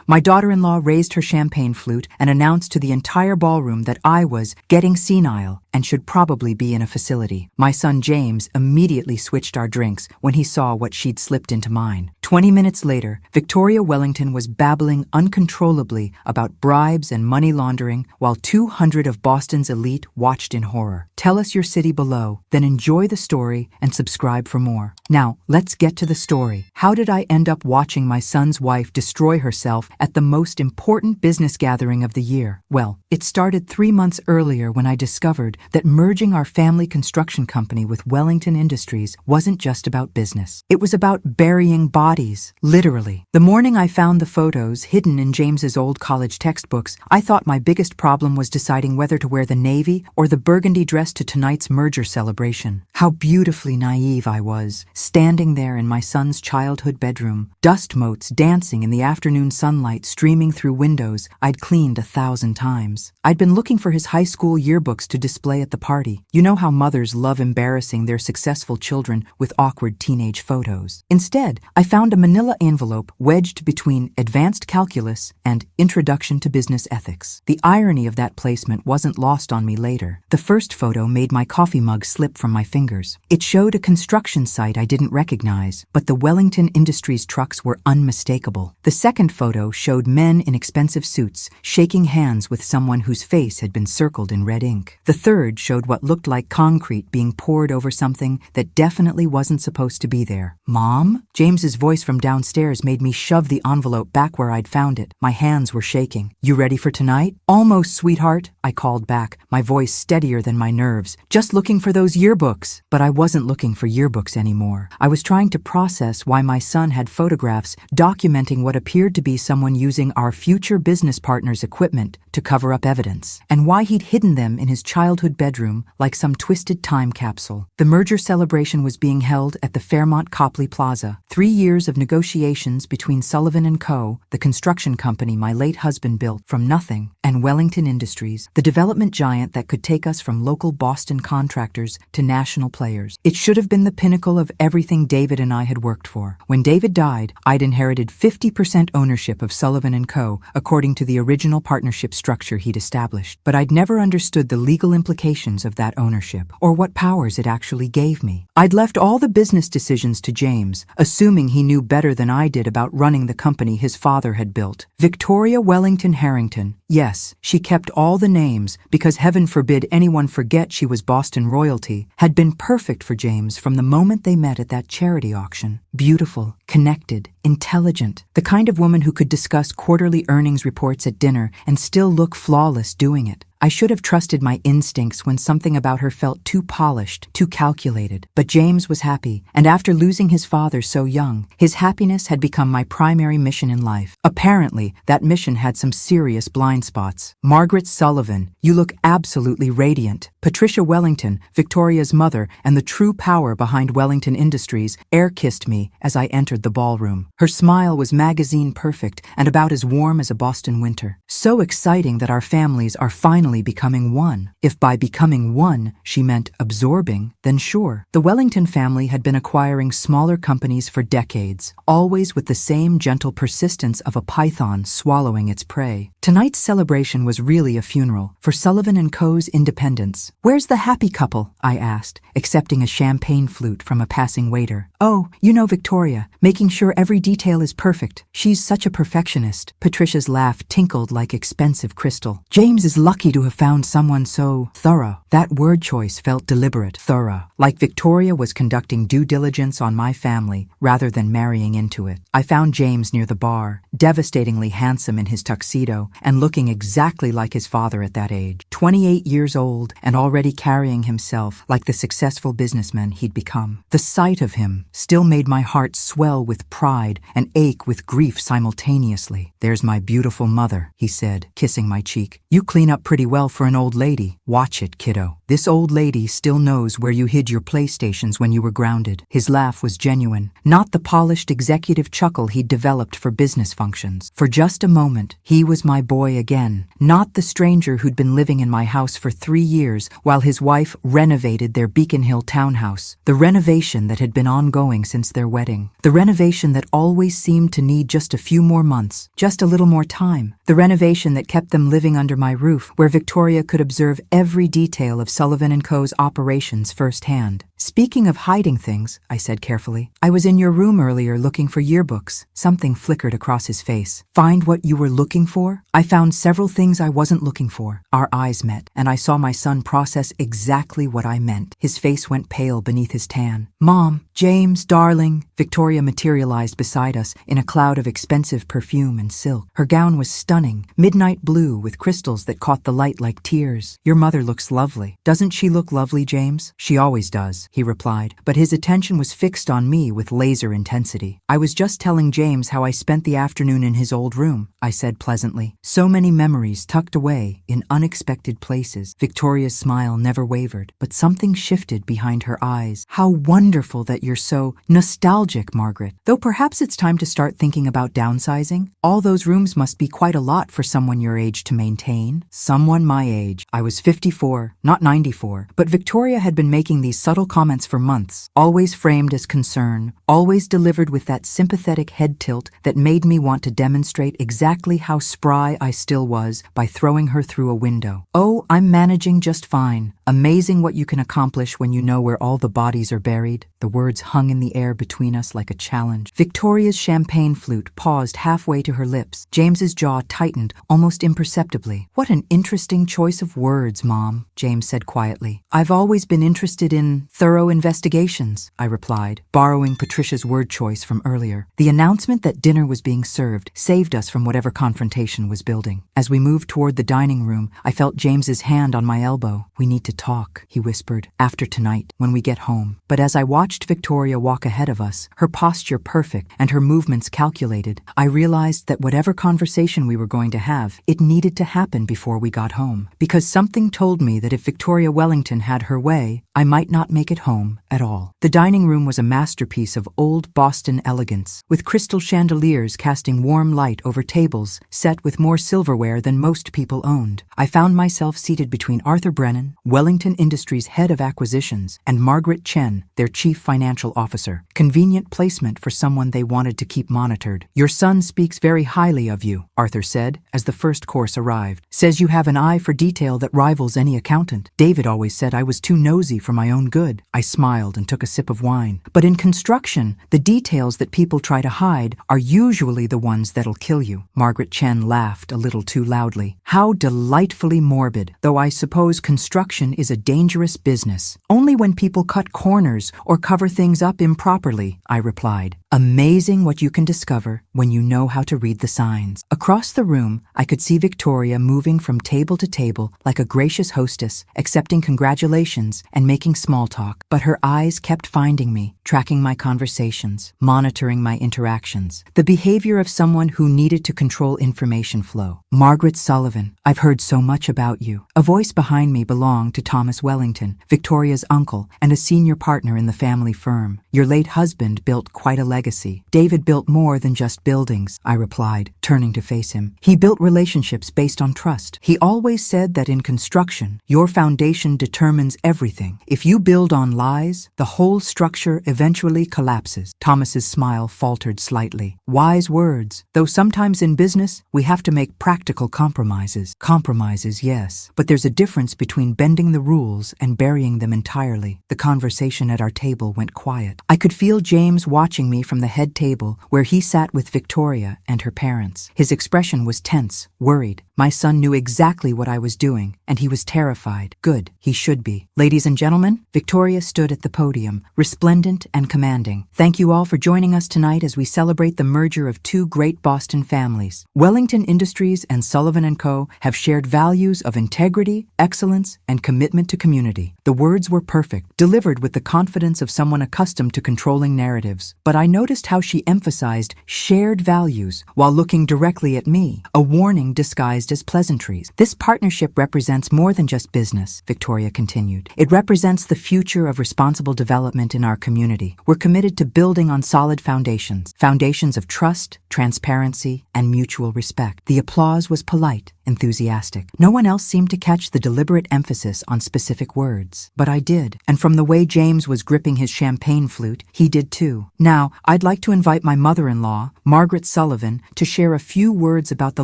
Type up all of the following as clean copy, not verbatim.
My daughter-in-law raised her champagne flute and announced to the entire ballroom that I was getting senile and should probably be in a facility. My son James immediately switched our drinks when he saw what she'd slipped into mine. 20 minutes later, Victoria Wellington was babbling uncontrollably about bribes and money laundering while 200 of Boston's elite watched in horror. Tell us your city below, then enjoy the story and subscribe for more. Now, let's get to the story. How did I end up watching my son's wife destroy herself at the most important business gathering of the year? Well, it started 3 months earlier when I discovered that merging our family construction company with Wellington Industries wasn't just about business. It was about burying bodies, literally. The morning I found the photos hidden in James's old college textbooks, I thought my biggest problem was deciding whether to wear the navy or the burgundy dress to tonight's merger celebration. How beautifully naive I was, standing there in my son's childhood bedroom, dust motes dancing in the afternoon sunlight streaming through windows I'd cleaned 1,000 times. I'd been looking for his high school yearbooks to display at the party. You know how mothers love embarrassing their successful children with awkward teenage photos. Instead, I found a manila envelope wedged between Advanced Calculus and Introduction to Business Ethics. The irony of that placement wasn't lost on me later. The first photo made my coffee mug slip from my fingers. It showed a construction site I didn't recognize, but the Wellington Industries trucks were unmistakable. The second photo showed men in expensive suits shaking hands with someone whose face had been circled in red ink. The third showed what looked like concrete being poured over something that definitely wasn't supposed to be there. Mom? James's voice from downstairs made me shove the envelope back where I'd found it. My hands were shaking. You ready for tonight? Almost, sweetheart, I called back, my voice steadier than my nerves. Just looking for those yearbooks. But I wasn't looking for yearbooks anymore. I was trying to process why my son had photographs documenting what appeared to be someone using our future business partner's equipment to cover up evidence, and why he'd hidden them in his childhood bedroom like some twisted time capsule. The merger celebration was being held at the Fairmont Copley Plaza. 3 years of negotiations between Sullivan & Co., the construction company my late husband built from nothing, and Wellington Industries, the development giant that could take us from local Boston contractors to national players. It should have been the pinnacle of everything David and I had worked for. When David died, I'd inherited 50% ownership of Sullivan & Co., according to the original partnership structure he'd established. But I'd never understood the legal implications of that ownership, or what powers it actually gave me. I'd left all the business decisions to James, assuming he knew better than I did about running the company his father had built. Victoria Wellington Harrington. Yes, she kept all the names, because heaven forbid anyone forget she was Boston royalty, had been perfect for James from the moment they met at that charity auction. Beautiful, connected, intelligent, the kind of woman who could discuss quarterly earnings reports at dinner and still look flawless doing it. I should have trusted my instincts when something about her felt too polished, too calculated. But James was happy, and after losing his father so young, his happiness had become my primary mission in life. Apparently, that mission had some serious blind spots. Margaret Sullivan, you look absolutely radiant. Patricia Wellington, Victoria's mother and the true power behind Wellington Industries, air-kissed me as I entered the ballroom. Her smile was magazine perfect and about as warm as a Boston winter. So exciting that our families are finally becoming one. If by becoming one she meant absorbing, then sure. The Wellington family had been acquiring smaller companies for decades, always with the same gentle persistence of a python swallowing its prey. Tonight's celebration was really a funeral for Sullivan & Co.'s independence. Where's the happy couple? I asked, accepting a champagne flute from a passing waiter. Oh, you know Victoria, making sure every detail is perfect. She's such a perfectionist. Patricia's laugh tinkled like expensive crystal. James is lucky to have found someone so thorough. That word choice felt deliberate, thorough, like Victoria was conducting due diligence on my family rather than marrying into it. I found James near the bar, devastatingly handsome in his tuxedo and looking exactly like his father at that age. 28 years old and already carrying himself like the successful businessman he'd become. The sight of him still made my heart swell with pride and ache with grief simultaneously. There's my beautiful mother, he said, kissing my cheek. You clean up pretty well for an old lady. Watch it, kiddo. This old lady still knows where you hid your PlayStations when you were grounded. His laugh was genuine, not the polished executive chuckle he'd developed for business functions. For just a moment, he was my boy again, not the stranger who'd been living in my house for 3 years, while his wife renovated their Beacon Hill townhouse, the renovation that had been ongoing since their wedding, the renovation that always seemed to need just a few more months, just a little more time, the renovation that kept them living under my roof, where Victoria could observe every detail of Sullivan & Co.'s operations firsthand. Speaking of hiding things, I said carefully, I was in your room earlier looking for yearbooks. Something flickered across his face. Find what you were looking for? I found several things I wasn't looking for. Our eyes met, and I saw my son process exactly what I meant. His face went pale beneath his tan. Mom, James, darling. Victoria materialized beside us in a cloud of expensive perfume and silk. Her gown was stunning, midnight blue with crystals that caught the light like tears. Your mother looks lovely. Doesn't she look lovely, James? She always does, he replied, but his attention was fixed on me with laser intensity. I was just telling James how I spent the afternoon in his old room, I said pleasantly. So many memories tucked away in unexpected places. Victoria's smile never wavered, but something shifted behind her eyes. How wonderful that you're so nostalgic, Margaret. Though perhaps it's time to start thinking about downsizing. All those rooms must be quite a lot for someone your age to maintain. Someone my age. I was 54, not 94, but Victoria had been making these subtle comments for months, always framed as concern, always delivered with that sympathetic head tilt that made me want to demonstrate exactly how spry I still was by throwing her through a window. Oh, I'm managing just fine. Amazing what you can accomplish when you know where all the bodies are buried. The words hung in the air between us like a challenge. Victoria's champagne flute paused halfway to her lips. James's jaw tightened almost imperceptibly. What an interesting choice of words, Mom, James said quietly. I've always been interested in thorough investigations, I replied, borrowing Patricia's word choice from earlier. The announcement that dinner was being served saved us from whatever confrontation was building. As we moved toward the dining room, I felt James's hand on my elbow. We need to talk, he whispered, after tonight, when we get home. But as I watched Victoria walk ahead of us, her posture perfect and her movements calculated, I realized that whatever conversation we were going to have, it needed to happen before we got home. Because something told me that if Victoria Wellington had her way, I might not make it home at all. The dining room was a masterpiece of old Boston elegance, with crystal chandeliers casting warm light over tables set with more silverware than most people owned. I found myself seated between Arthur Brennan, Wellington Industries head of acquisitions, and Margaret Chen, their chief financial officer. Convenient placement for someone they wanted to keep monitored. Your son speaks very highly of you, Arthur said, as the first course arrived. Says you have an eye for detail that rivals any accountant. David always said I was too nosy for my own good. I smiled and took a sip of wine. But in construction, the details that people try to hide are usually the ones that'll kill you. Margaret Chen laughed a little too loudly. How delightfully morbid, though I suppose construction is a dangerous business. Only when people cut corners or cover things up improperly, I replied. Amazing what you can discover when you know how to read the signs. Across the room, I could see Victoria moving from table to table like a gracious hostess, accepting congratulations and making small talk. But her eyes kept finding me, tracking my conversations, monitoring my interactions. The behavior of someone who needed to control information flow. Margaret Sullivan, I've heard so much about you. A voice behind me belonged to Thomas Wellington, Victoria's uncle and a senior partner in the family firm. Your late husband built quite a legacy. David built more than just buildings, I replied, turning to face him. He built relationships based on trust. He always said that in construction, your foundation determines everything. If you build on lies, the whole structure eventually collapses. Thomas's smile faltered slightly. Wise words. Though sometimes in business, we have to make practical compromises. Compromises, yes. But there's a difference between bending the rules and burying them entirely. The conversation at our table went quiet. I could feel James watching me from the head table where he sat with Victoria and her parents. His expression was tense, worried. My son knew exactly what I was doing, and he was terrified. Good, he should be. Ladies and gentlemen, Victoria stood at the podium, resplendent and commanding. Thank you all for joining us tonight as we celebrate the merger of two great Boston families. Wellington Industries and Sullivan & Co. have shared values of integrity, excellence, and commitment to community. The words were perfect, delivered with the confidence of someone accustomed to controlling narratives. But I noticed how she emphasized shared values while looking directly at me, a warning disguised as pleasantries. This partnership represents more than just business, Victoria continued. It represents the future of responsible development in our community. We're committed to building on solid foundations of trust, transparency, and mutual respect. The applause was polite, enthusiastic. No one else seemed to catch the deliberate emphasis on specific words. But I did, and from the way James was gripping his champagne flute, he did too. Now, I'd like to invite my mother-in-law, Margaret Sullivan, to share a few words about the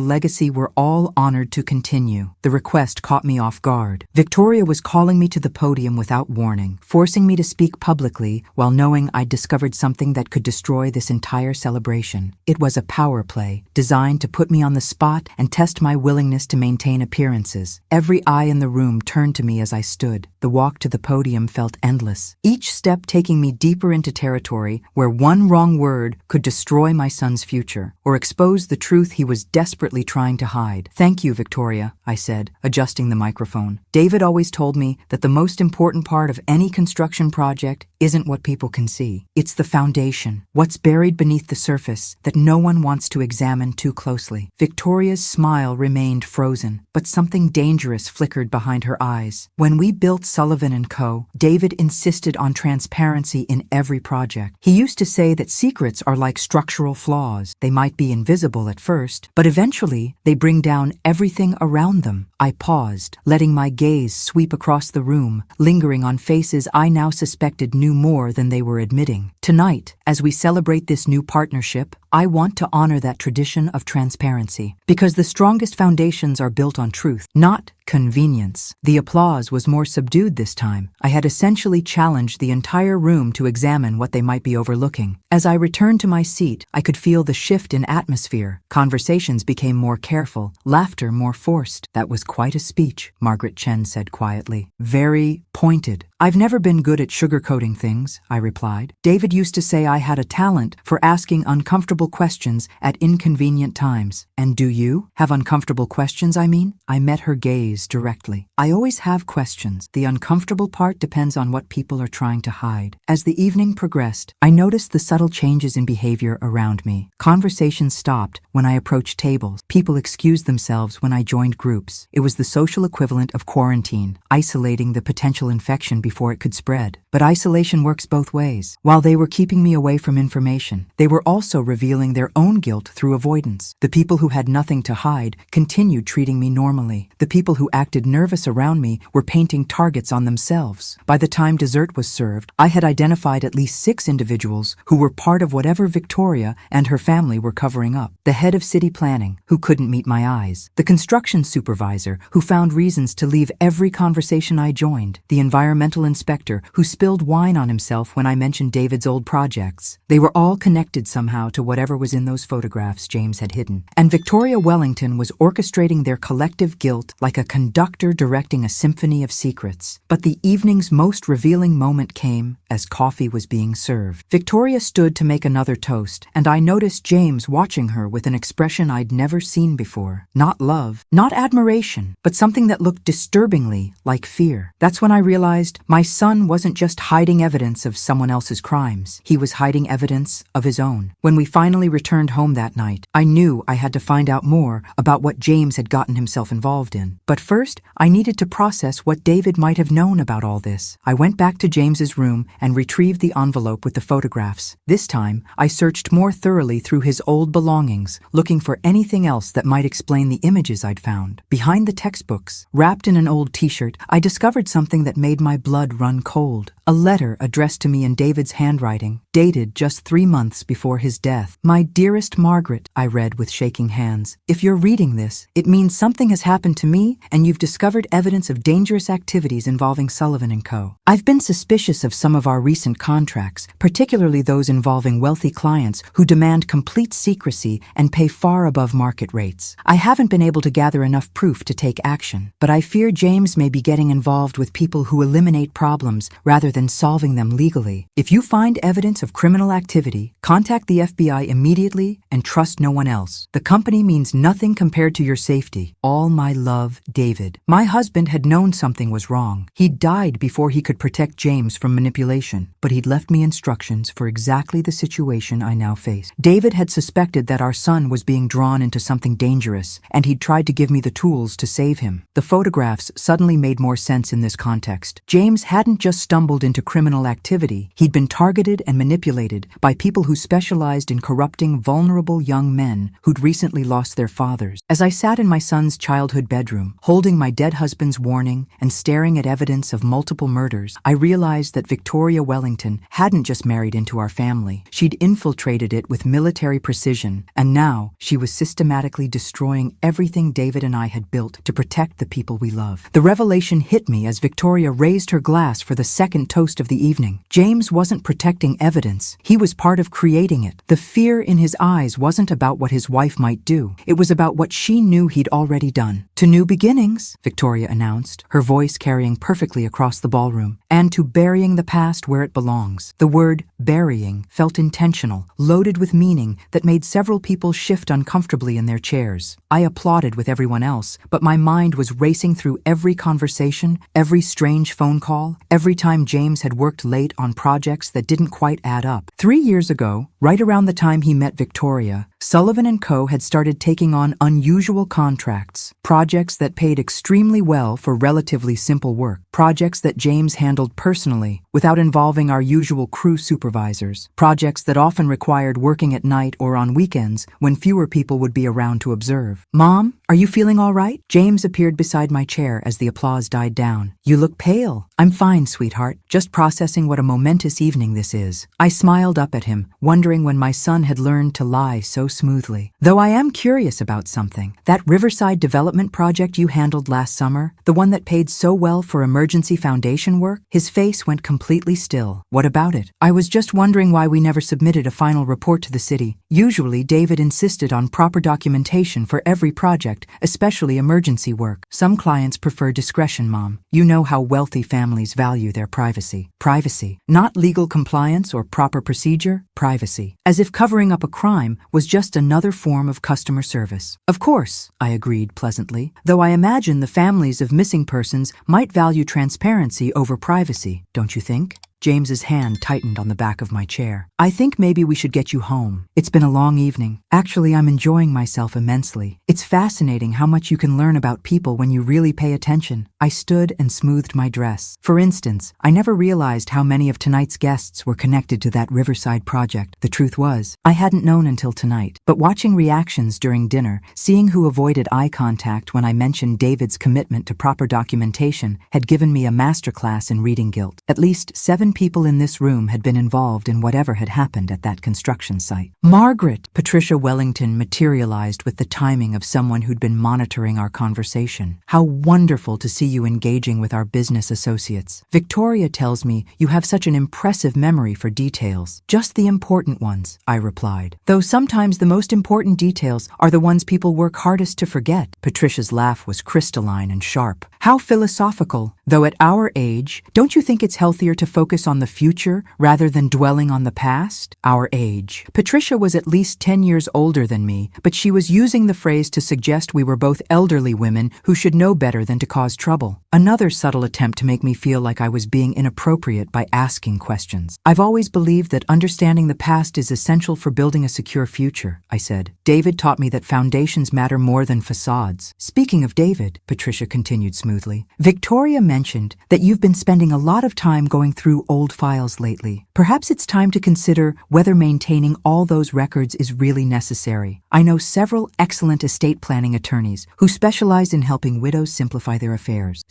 legacy we're all honored to continue. The request caught me off guard. Victoria was calling me to the podium without warning, forcing me to speak publicly while knowing I'd discovered something that could destroy this entire celebration. It was a power play, designed to put me on the spot and test my willingness to maintain appearances. Every eye in the room turned to me as I stood. The walk to the podium felt endless, each step taking me deeper into territory where one wrong word could destroy my son's future or expose the truth he was desperately trying to hide. "Thank you, Victoria," I said, adjusting the microphone. "David always told me that the most important part of any construction project isn't what people can see. It's the foundation, what's buried beneath the surface that no one wants to examine too closely." Victoria's smile remained frozen, but something dangerous flickered behind her eyes. "When we built Sullivan & Co., David insisted on transparency in every project. He used to say that secrets are like structural flaws. They might be invisible at first, but eventually they bring down everything around them." I paused, letting my gaze sweep across the room, lingering on faces I now suspected knew more than they were admitting. Tonight, as we celebrate this new partnership, I want to honor that tradition of transparency, because the strongest foundations are built on truth, not convenience. The applause was more subdued this time. I had essentially challenged the entire room to examine what they might be overlooking. As I returned to my seat, I could feel the shift in atmosphere. Conversations became more careful, laughter more forced. "That was quite a speech," Margaret Chen said quietly. "Very pointed." "I've never been good at sugarcoating things," I replied. "David used to say I had a talent for asking uncomfortable questions at inconvenient times." "And do you have uncomfortable questions, I mean?" I met her gaze directly. "I always have questions. The uncomfortable part depends on what people are trying to hide." As the evening progressed, I noticed the subtle changes in behavior around me. Conversations stopped when I approached tables. People excused themselves when I joined groups. It was the social equivalent of quarantine, isolating the potential infection before it could spread. But isolation works both ways. While they were keeping me away from information, they were also revealing their own guilt through avoidance. The people who had nothing to hide continued treating me normally. The people who acted nervous around me were painting targets on themselves. By the time dessert was served, I had identified at least 6 individuals who were part of whatever Victoria and her family were covering up. The head of city planning, who couldn't meet my eyes. The construction supervisor, who found reasons to leave every conversation I joined. The environmental inspector, who spilled wine on himself when I mentioned David's old projects. They were all connected somehow to whatever was in those photographs James had hidden. And Victoria Wellington was orchestrating their collective guilt like a conductor directing a symphony of secrets. But the evening's most revealing moment came as coffee was being served. Victoria stood to make another toast, and I noticed James watching her with an expression I'd never seen before. Not love, not admiration, but something that looked disturbingly like fear. That's when I realized my son wasn't just hiding evidence of someone else's crimes. He was hiding evidence of his own. When we finally returned home that night, I knew I had to find out more about what James had gotten himself involved in. But first, I needed to process what David might have known about all this. I went back to James's room and retrieved the envelope with the photographs. This time, I searched more thoroughly through his old belongings, looking for anything else that might explain the images I'd found. Behind the textbooks, wrapped in an old t-shirt, I discovered something that made my blood run cold. A letter addressed to me in David's handwriting, dated just 3 months before his death. "My dearest Margaret," I read with shaking hands. "If you're reading this, it means something has happened to me and you've discovered evidence of dangerous activities involving Sullivan & Co. I've been suspicious of some of our recent contracts, particularly those involving wealthy clients who demand complete secrecy and pay far above market rates. I haven't been able to gather enough proof to take action, but I fear James may be getting involved with people who eliminate problems rather than solving them legally. If you find evidence of criminal activity, contact the FBI immediately and trust no one else. The company means nothing compared to your safety. All my love, David." My husband had known something was wrong. He'd died before he could protect James from manipulation, but he'd left me instructions for exactly the situation I now faced. David had suspected that our son was being drawn into something dangerous, and he'd tried to give me the tools to save him. The photographs suddenly made more sense in this context. James hadn't just stumbled dabbled into criminal activity. He'd been targeted and manipulated by people who specialized in corrupting vulnerable young men who'd recently lost their fathers. As I sat in my son's childhood bedroom, holding my dead husband's warning and staring at evidence of multiple murders, I realized that Victoria Wellington hadn't just married into our family. She'd infiltrated it with military precision, and now she was systematically destroying everything David and I had built to protect the people we love. The revelation hit me as Victoria raised her glass for the second toast of the evening. James wasn't protecting evidence. He was part of creating it. The fear in his eyes wasn't about what his wife might do. It was about what she knew he'd already done. "To new beginnings," Victoria announced, her voice carrying perfectly across the ballroom, "and to burying the past where it belongs." The word burying felt intentional, loaded with meaning that made several people shift uncomfortably in their chairs. I applauded with everyone else, but my mind was racing through every conversation, every strange phone call, every time James had worked late on projects that didn't quite add up. 3 years ago, right around the time he met Victoria, Sullivan & Co. had started taking on unusual contracts, projects that paid extremely well for relatively simple work, projects that James handled personally without involving our usual crew supervisors, projects that often required working at night or on weekends when fewer people would be around to observe. "Mom, are you feeling all right?" James appeared beside my chair as the applause died down. "You look pale." "I'm fine, sweetheart. Just processing what a momentous evening this is." I smiled up at him, wondering when my son had learned to lie so smoothly. "Though I am curious about something. That Riverside development project you handled last summer, the one that paid so well for emergency foundation work?" His face went completely still. "What about it?" "I was just wondering why we never submitted a final report to the city. Usually, David insisted on proper documentation for every project, especially emergency work. Some clients prefer discretion, Mom. You know how wealthy families value their privacy." Privacy. Not legal compliance or proper procedure, privacy. As if covering up a crime was just another form of customer service. "Of course," I agreed pleasantly, "though I imagine the families of missing persons might value transparency over privacy, don't you think?" James's hand tightened on the back of my chair. "I think maybe we should get you home. It's been a long evening. Actually, I'm enjoying myself immensely. It's fascinating how much you can learn about people when you really pay attention." I stood and smoothed my dress. For instance, I never realized how many of tonight's guests were connected to that Riverside project. The truth was, I hadn't known until tonight. But watching reactions during dinner, seeing who avoided eye contact when I mentioned David's commitment to proper documentation, had given me a masterclass in reading guilt. At least 7 people in this room had been involved in whatever had happened at that construction site. "Margaret!" Patricia Wellington materialized with the timing of someone who'd been monitoring our conversation. "How wonderful to see you engaging with our business associates. Victoria tells me you have such an impressive memory for details." "Just the important ones," I replied. "Though sometimes the most important details are the ones people work hardest to forget." Patricia's laugh was crystalline and sharp. "How philosophical. Though at our age, don't you think it's healthier to focus on the future rather than dwelling on the past?" Our age. Patricia was at least 10 years older than me, but she was using the phrase to suggest we were both elderly women who should know better than to cause trouble. Another subtle attempt to make me feel like I was being inappropriate by asking questions. "I've always believed that understanding the past is essential for building a secure future," I said. "David taught me that foundations matter more than facades." "Speaking of David," Patricia continued smoothly, "Victoria mentioned that you've been spending a lot of time going through old files lately. Perhaps it's time to consider whether maintaining all those records is really necessary. I know several excellent estate planning attorneys who specialize in helping widows simplify their affairs.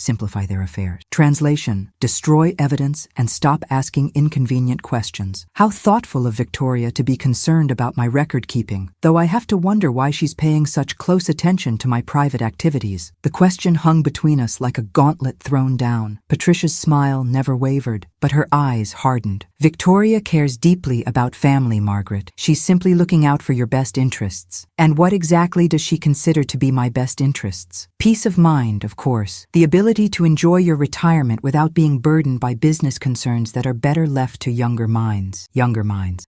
Translation: destroy evidence and stop asking inconvenient questions. How thoughtful of Victoria to be concerned about my record keeping, though I have to wonder why she's paying such close attention to my private activities. The question hung between us like a gauntlet thrown down. Patricia's smile never wavered, but her eyes hardened. "Victoria cares deeply about family, Margaret. She's simply looking out for your best interests." "And what exactly does she consider to be my best interests?" "Peace of mind, of course. The ability to enjoy your retirement without being burdened by business concerns that are better left to younger minds."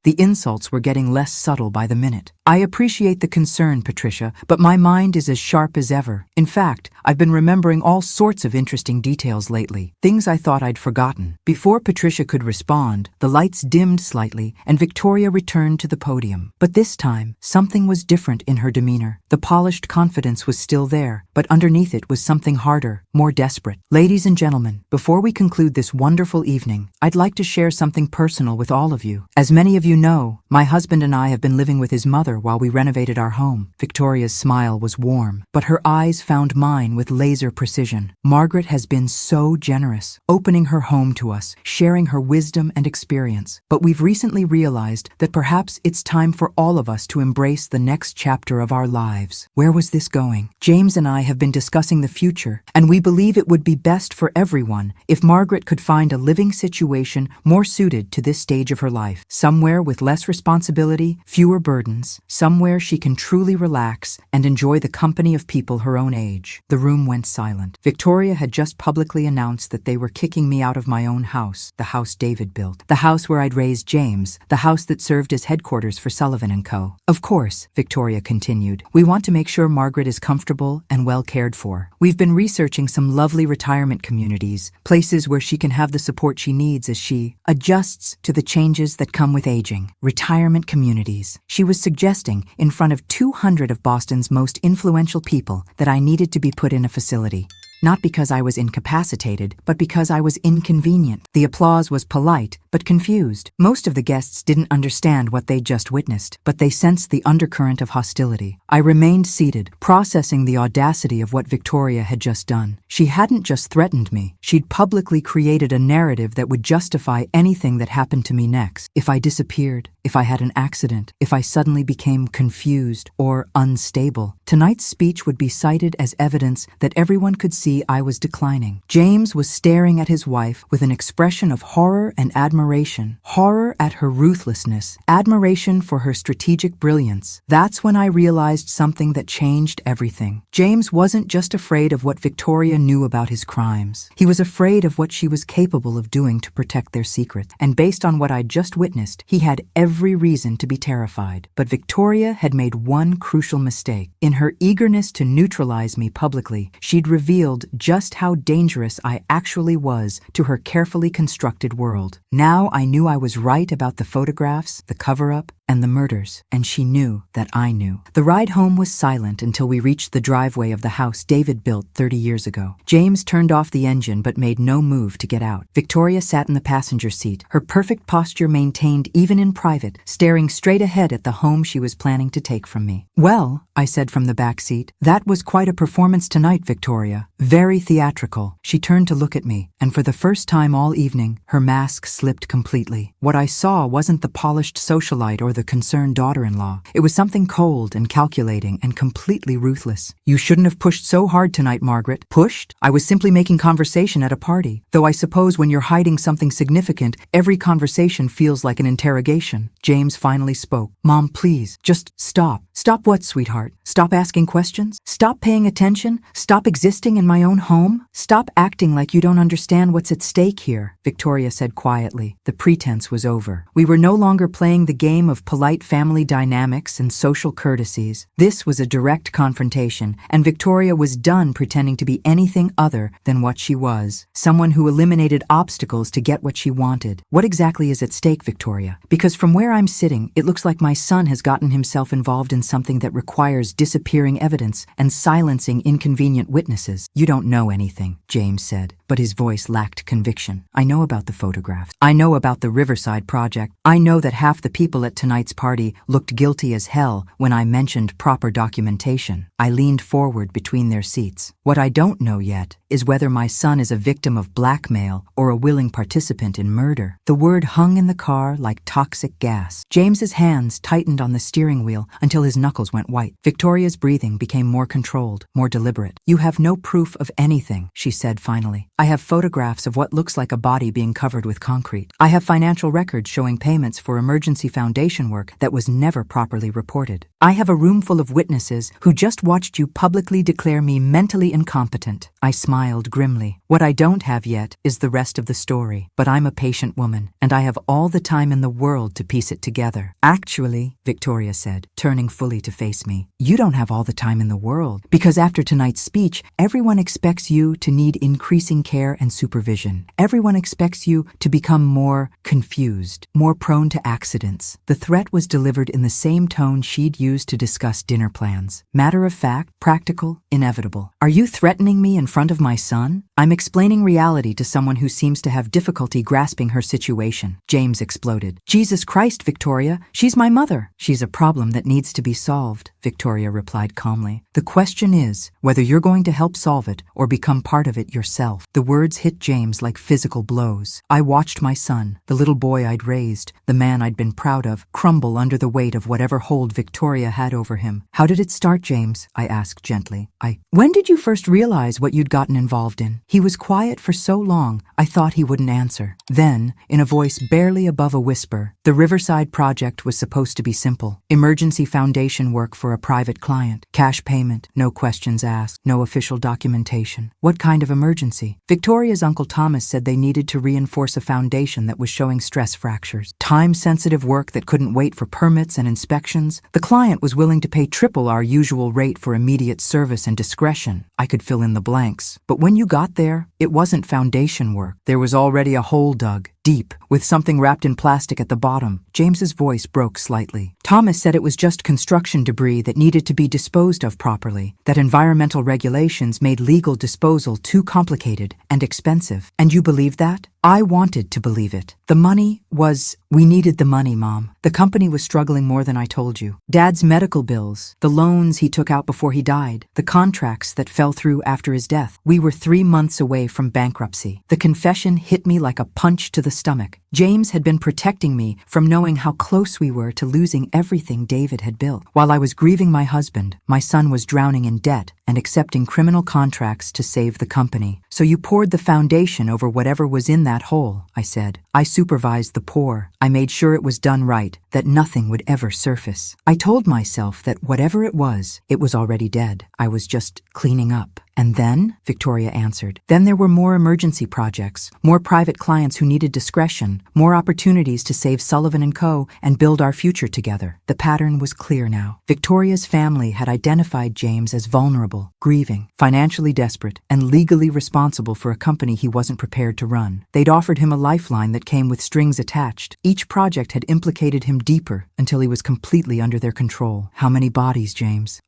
The insults were getting less subtle by the minute. "I appreciate the concern, Patricia, but my mind is as sharp as ever. In fact, I've been remembering all sorts of interesting details lately, things I thought I'd forgotten." Before Patricia could respond, the lights dimmed slightly and Victoria returned to the podium. But this time, something was different in her demeanor. The polished confidence was still there, but underneath it was something harder, more desperate. Ladies and gentlemen, before we conclude this wonderful evening, I'd like to share something personal with all of you. As many of you know, my husband and I have been living with his mother while we renovated our home. Victoria's smile was warm, but her eyes found mine with laser precision. Margaret has been so generous, opening her home to us, sharing her wisdom and experience. But we've recently realized that perhaps it's time for all of us to embrace the next chapter of our lives. Where was this going? James and I have been discussing the future, and we believe it would be best for everyone if Margaret could find a living situation more suited to this stage of her life. Somewhere with less responsibility, fewer burdens, somewhere she can truly relax and enjoy the company of people her own age. The room went silent. Victoria had just publicly announced that they were kicking me out of my own house, the house David built, the house where I'd raised James, the house that served as headquarters for Sullivan & Co. Of course, Victoria continued, we want to make sure Margaret is comfortable and well cared for. We've been researching some lovely retirement communities, places where she can have the support she needs as she adjusts to the changes that come with aging. Retirement communities. She was suggesting, in front of 200 of Boston's most influential people, that I needed to be put in a facility. Not because I was incapacitated, but because I was inconvenient. The applause was polite, but confused. Most of the guests didn't understand what they'd just witnessed, but they sensed the undercurrent of hostility. I remained seated, processing the audacity of what Victoria had just done. She hadn't just threatened me. She'd publicly created a narrative that would justify anything that happened to me next. If I disappeared, if I had an accident, if I suddenly became confused or unstable, tonight's speech would be cited as evidence that everyone could see I was declining. James was staring at his wife with an expression of horror and admiration. Horror at her ruthlessness, admiration for her strategic brilliance. That's when I realized something that changed everything. James wasn't just afraid of what Victoria knew about his crimes. He was afraid of what she was capable of doing to protect their secret. And based on what I'd just witnessed, he had every reason to be terrified. But Victoria had made one crucial mistake. In her eagerness to neutralize me publicly, she'd revealed just how dangerous I actually was to her carefully constructed world. Now I knew I was right about the photographs, the cover-up, and the murders, and she knew that I knew. The ride home was silent until we reached the driveway of the house David built 30 years ago. James turned off the engine but made no move to get out. Victoria sat in the passenger seat, her perfect posture maintained even in private, staring straight ahead at the home she was planning to take from me. Well, I said from the back seat, that was quite a performance tonight, Victoria. Very theatrical. She turned to look at me, and for the first time all evening, her mask slipped completely. What I saw wasn't the polished socialite or the concerned daughter-in-law. It was something cold and calculating and completely ruthless. You shouldn't have pushed so hard tonight, Margaret. Pushed? I was simply making conversation at a party. Though I suppose when you're hiding something significant, every conversation feels like an interrogation. James finally spoke. Mom, please, just stop. Stop what, sweetheart? Stop asking questions? Stop paying attention? Stop existing in my own home? Stop acting like you don't understand what's at stake here, Victoria said quietly. The pretense was over. We were no longer playing the game of polite family dynamics and social courtesies. This was a direct confrontation, and Victoria was done pretending to be anything other than what she was. Someone who eliminated obstacles to get what she wanted. What exactly is at stake, Victoria? Because from where I'm sitting, it looks like my son has gotten himself involved in something that requires disappearing evidence and silencing inconvenient witnesses. You don't know anything, James said, but his voice lacked conviction. I know about the photographs. I know about the Riverside project. I know that half the people at tonight's party looked guilty as hell when I mentioned proper documentation. I leaned forward between their seats. What I don't know yet is whether my son is a victim of blackmail or a willing participant in murder. The word hung in the car like toxic gas. James's hands tightened on the steering wheel until his knuckles went white. Victoria's breathing became more controlled, more deliberate. You have no proof of anything, she said finally. I have photographs of what looks like a body being covered with concrete. I have financial records showing payments for emergency foundation work that was never properly reported. I have a room full of witnesses who just watched you publicly declare me mentally incompetent. I smiled grimly. What I don't have yet is the rest of the story, but I'm a patient woman, and I have all the time in the world to piece it together. Actually, Victoria said, turning fully to face me, you don't have all the time in the world, because after tonight's speech, everyone expects you to need increasing care and supervision. Everyone expects you to become more confused, more prone to accidents. The threat was delivered in the same tone she'd used to discuss dinner plans. Matter of fact, practical, inevitable. Are you threatening me in front of my son? I'm explaining reality to someone who seems to have difficulty grasping her situation. James exploded. Jesus Christ, Victoria, she's my mother. She's a problem that needs to be solved, Victoria replied calmly. The question is whether you're going to help solve it or become part of it yourself. The words hit James like physical blows. I watched my son, the little boy I'd raised, the man I'd been proud of, crumble under the weight of whatever hold Victoria had over him. How did it start, James? I asked gently. When did you first realize what you'd gotten involved in? He was quiet for so long, I thought he wouldn't answer. Then, in a voice barely above a whisper, the Riverside project was supposed to be simple. Emergency foundation work for a private client. Cash payment, no questions asked, no official documentation. What kind of emergency? Victoria's Uncle Thomas said they needed to reinforce a foundation that was showing stress fractures. Time-sensitive work that couldn't wait for permits and inspections. The client was willing to pay triple our usual rate for immediate service and discretion. I could fill in the blanks. But when you got there, it wasn't foundation work. There was already a hole dug, deep, with something wrapped in plastic at the bottom. James's voice broke slightly. Thomas said it was just construction debris that needed to be disposed of properly, that environmental regulations made legal disposal too complicated and expensive. And you believed that? I wanted to believe it. The money was... We needed the money, Mom. The company was struggling more than I told you. Dad's medical bills, the loans he took out before he died, the contracts that fell through after his death. We were 3 months away from bankruptcy. The confession hit me like a punch to the stomach. James had been protecting me from knowing how close we were to losing everything David had built. While I was grieving my husband, my son was drowning in debt and accepting criminal contracts to save the company. So you poured the foundation over whatever was in that hole, I said. I supervised the pour. I made sure it was done right, that nothing would ever surface. I told myself that whatever it was already dead. I was just cleaning up. And then, Victoria answered, then there were more emergency projects, more private clients who needed discretion, more opportunities to save Sullivan & Co. and build our future together. The pattern was clear now. Victoria's family had identified James as vulnerable, grieving, financially desperate, and legally responsible for a company he wasn't prepared to run. They'd offered him a lifeline that came with strings attached. Each project had implicated him deeper until he was completely under their control. How many bodies, James?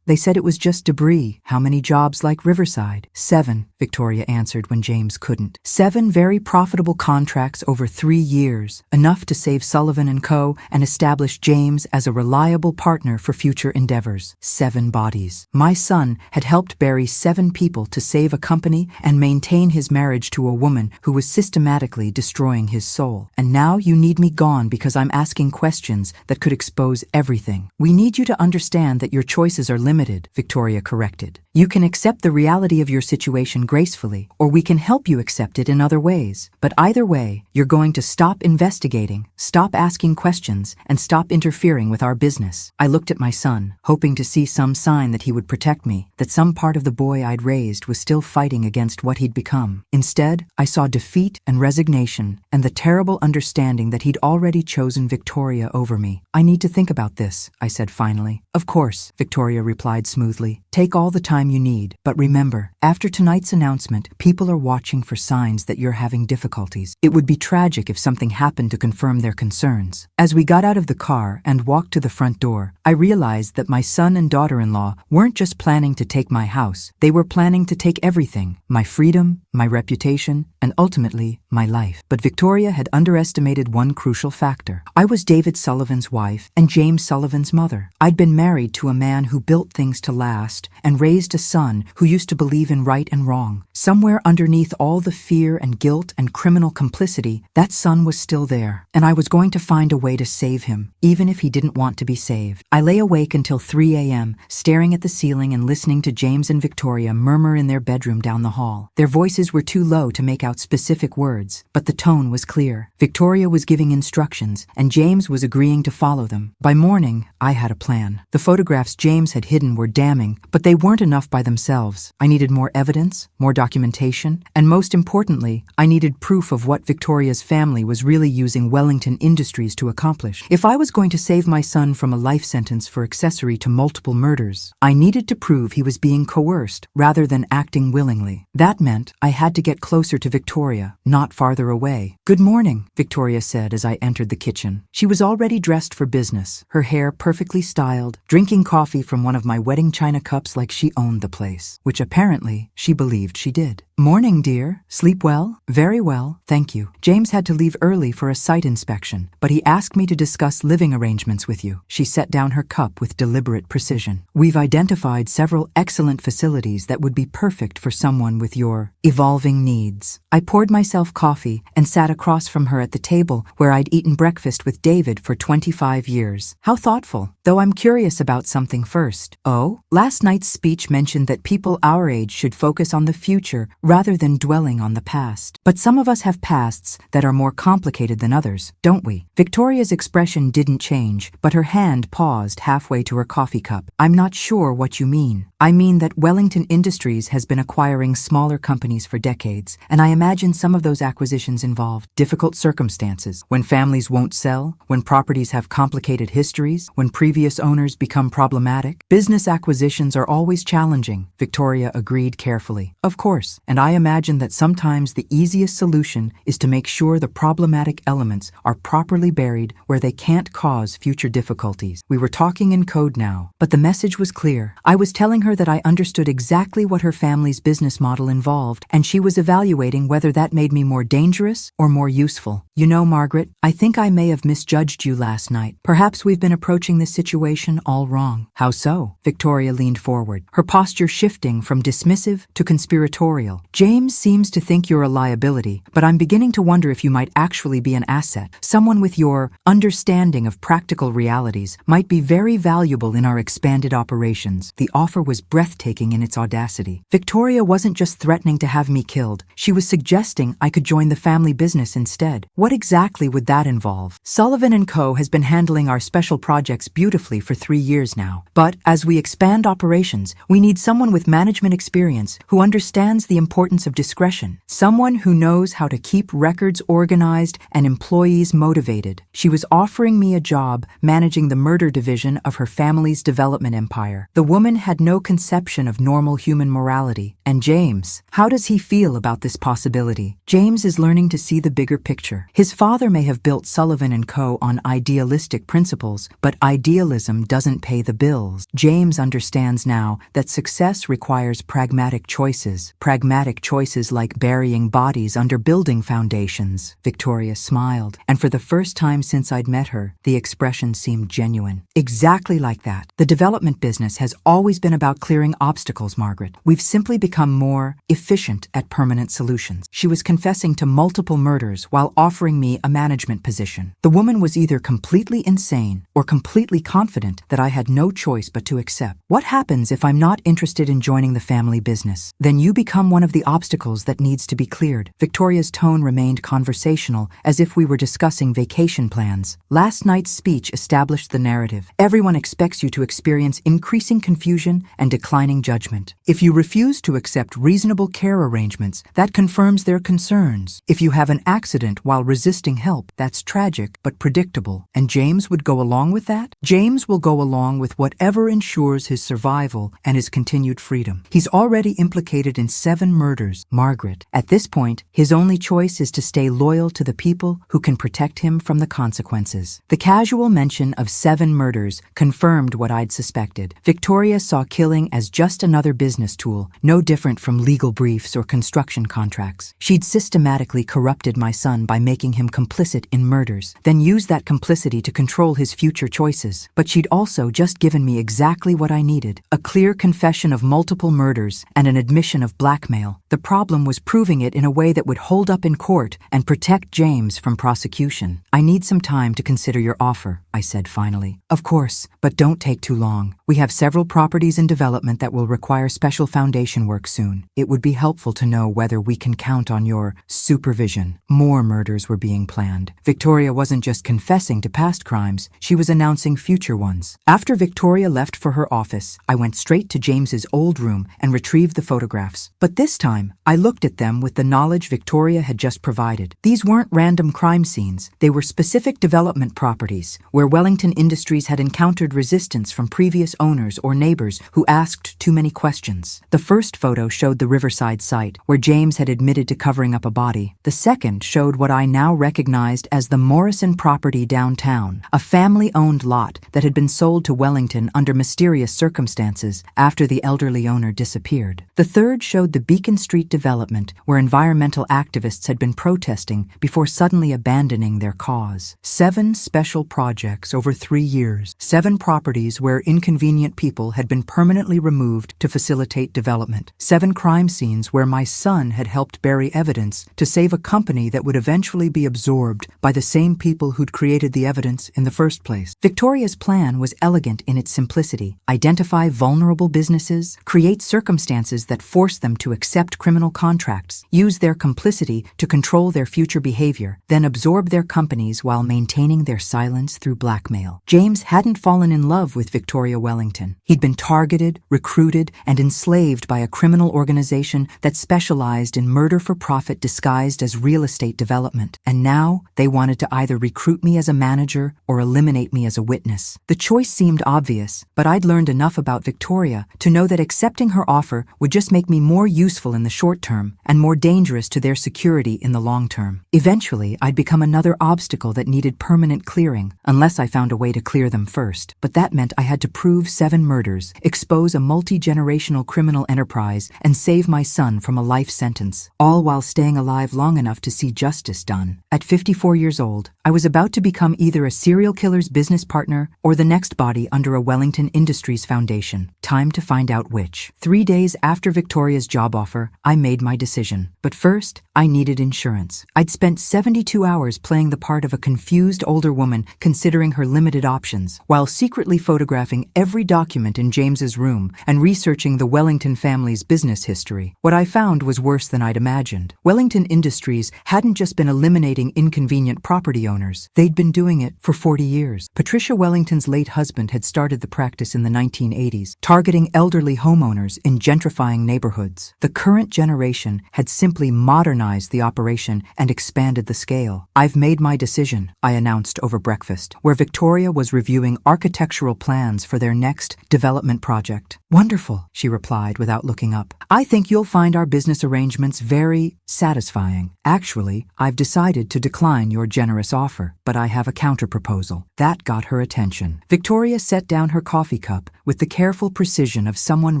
They said it was just debris. How many jobs like Riverside? 7, Victoria answered when James couldn't. 7 very profitable contracts over 3 years, enough to save Sullivan & Co. and establish James as a reliable partner for future endeavors. 7 bodies. My son had helped bury 7 people to save a company and maintain his marriage to a woman who was systematically destroying his soul. And now you need me gone because I'm asking questions that could expose everything. We need you to understand that your choices are limited, Victoria corrected. You can accept the reality of your situation gracefully, or we can help you accept it in other ways. But either way, you're going to stop investigating, stop asking questions, and stop interfering with our business. I looked at my son, hoping to see some sign that he would protect me, that some part of the boy I'd raised was still fighting against what he'd become. Instead, I saw defeat and resignation, and the terrible understanding that he'd already chosen Victoria over me. I need to think about this, I said finally. Of course, Victoria replied smoothly. Take all the time you need, but remember, after tonight's announcement, people are watching for signs that you're having difficulties. It would be tragic if something happened to confirm their concerns. As we got out of the car and walked to the front door, I realized that my son and daughter-in-law weren't just planning to take my house. They were planning to take everything, my freedom, my reputation, and ultimately, my life. But Victoria had underestimated one crucial factor. I was David Sullivan's wife and James Sullivan's mother. I'd been married to a man who built things to last and raised a son who used to believe in right and wrong. Somewhere underneath all the fear and guilt and criminal complicity, that son was still there, and I was going to find a way to save him, even if he didn't want to be saved. I lay awake until 3 a.m., staring at the ceiling lying and listening to James and Victoria murmur in their bedroom down the hall. Their voices were too low to make out specific words, but the tone was clear. Victoria was giving instructions, and James was agreeing to follow them. By morning, I had a plan. The photographs James had hidden were damning, but they weren't enough by themselves. I needed more evidence, more documentation, and most importantly, I needed proof of what Victoria's family was really using Wellington Industries to accomplish. If I was going to save my son from a life sentence for accessory to multiple murders, I needed to prove he was being coerced rather than acting willingly. That meant I had to get closer to Victoria, not farther away. "Good morning," Victoria said as I entered the kitchen. She was already dressed for business, her hair perfectly styled, drinking coffee from one of my wedding china cups like she owned the place, which apparently she believed she did. "Morning, dear. Sleep well?" "Very well, thank you. James had to leave early for a site inspection, but he asked me to discuss living arrangements with you." She set down her cup with deliberate precision. "We've identified several excellent facilities that would be perfect for someone with your evolving needs." I poured myself coffee and sat across from her at the table where I'd eaten breakfast with David for 25 years. "How thoughtful. Though I'm curious about something first." "Oh?" "Last night's speech mentioned that people our age should focus on the future rather than dwelling on the past. But some of us have pasts that are more complicated than others, don't we?" Victoria's expression didn't change, but her hand paused halfway to her coffee cup. "I'm not sure what you mean." "I mean that Wellington Industries has been acquiring smaller companies for decades, and I imagine some of those acquisitions involved difficult circumstances, when families won't sell, when properties have complicated histories, when previous owners become problematic. Business acquisitions are always challenging," Victoria agreed carefully. "Of course, and I imagine that sometimes the easiest solution is to make sure the problematic elements are properly buried where they can't cause future difficulties." We were talking in code now, but the message was clear. I was telling her that I understood exactly what her family's business model involved, and she was evaluating whether that made me more dangerous or more useful. "You know, Margaret, I think I may have misjudged you last night. Perhaps we've been approaching this situation all wrong." "How so?" Victoria leaned forward, her posture shifting from dismissive to conspiratorial. "James seems to think you're a liability, but I'm beginning to wonder if you might actually be an asset. Someone with your understanding of practical realities might be very valuable in our expanded operations." The offer was breathtaking in its audacity. Victoria wasn't just threatening to have me killed. She was suggesting I could join the family business instead. What exactly would that involve? "Sullivan & Co. has been handling our special projects beautifully for 3 years now. But as we expand operations, we need someone with management experience who understands the importance of discretion. Someone who knows how to keep records organized and employees motivated." She was offering me a job managing the murder division of her family's development empire. The woman had no conception of normal human morality. "And James, how does he feel about this possibility?" "James is learning to see the bigger picture. His father may have built Sullivan & Co. on idealistic principles, but idealism doesn't pay the bills. James understands now that success requires pragmatic choices. Pragmatic choices like burying bodies under building foundations." Victoria smiled, and for the first time since I'd met her, the expression seemed genuine. "Exactly like that. The development business has always been about clearing obstacles, Margaret. We've simply become more efficient at permanent solutions." She was confessing to multiple murders while offering me a management position. The woman was either completely insane or completely confident that I had no choice but to accept. "What happens if I'm not interested in joining the family business?" "Then you become one of the obstacles that needs to be cleared." Victoria's tone remained conversational, as if we were discussing vacation plans. "Last night's speech established the narrative. Everyone expects you to experience increasing confusion and declining judgment. If you refuse to accept reasonable care arrangements, that confirms their concerns. If you have an accident while resisting help, that's tragic but predictable. And James would go along with that? James will go along with whatever ensures his survival and his continued freedom. He's already implicated in 7 murders, Margaret. At this point, his only choice is to stay loyal to the people who can protect him from the consequences." The casual mention of 7 murders confirmed what I'd suspected. Victoria saw killing as just another business tool, no different from legal briefs or construction contracts. She'd systematically corrupted my son by making him complicit in murders, then used that complicity to control his future choices. But she'd also just given me exactly what I needed: a clear confession of multiple murders and an admission of blackmail. The problem was proving it in a way that would hold up in court and protect James from prosecution. "I need some time to consider your offer," I said finally. "Of course, but don't take too long. We have several properties properties in development that will require special foundation work soon. It would be helpful to know whether we can count on your supervision. More murders were being planned. Victoria wasn't just confessing to past crimes, she was announcing future ones. After Victoria left for her office, I went straight to James's old room and retrieved the photographs. But this time, I looked at them with the knowledge Victoria had just provided. These weren't random crime scenes. They were specific development properties where Wellington Industries had encountered resistance from previous owners or neighbors who asked too many questions. The first photo showed the Riverside site, where James had admitted to covering up a body. The second showed what I now recognized as the Morrison property downtown, a family-owned lot that had been sold to Wellington under mysterious circumstances after the elderly owner disappeared. The third showed the Beacon Street development, where environmental activists had been protesting before suddenly abandoning their cause. 7 special projects over 3 years. 7 properties where inconvenient people had been permanently removed to facilitate development. 7 crime scenes where my son had helped bury evidence to save a company that would eventually be absorbed by the same people who'd created the evidence in the first place. Victoria's plan was elegant in its simplicity. Identify vulnerable businesses, create circumstances that force them to accept criminal contracts, use their complicity to control their future behavior, then absorb their companies while maintaining their silence through blackmail. James hadn't fallen in love with Victoria Wellington. He'd been targeted, recruited, and enslaved by a criminal organization that specialized in murder for profit disguised as real estate development. And now they wanted to either recruit me as a manager or eliminate me as a witness. The choice seemed obvious, but I'd learned enough about Victoria to know that accepting her offer would just make me more useful in the short term and more dangerous to their security in the long term. Eventually, I'd become another obstacle that needed permanent clearing, unless I found a way to clear them first. But that meant I had to prove 7 murders, expose a multi-generational criminal enterprise, and save my son from a life sentence, all while staying alive long enough to see justice done. At 54 years old, I was about to become either a serial killer's business partner or the next body under a Wellington Industries foundation. Time to find out which. 3 days after Victoria's job offer, I made my decision. But first, I needed insurance. I'd spent 72 hours playing the part of a confused older woman considering her limited options, while secretly photographing every document in James's room and researching the Wellington family's business history. What I found was worse than I'd imagined. Wellington Industries hadn't just been eliminating inconvenient property owners. They'd been doing it for 40 years. Patricia Wellington's late husband had started the practice in the 1980s, targeting elderly homeowners in gentrifying neighborhoods. The current generation had simply modernized the operation and expanded the scale. "I've made my decision," I announced over breakfast, where Victoria was reviewing architectural plans for their next development project. "Wonderful," she replied without looking up. "I think you'll find our business arrangements very satisfying. Actually, I've decided to decline your generous offer, but I have a counterproposal." That got her attention. Victoria set down her coffee cup with the careful precision of someone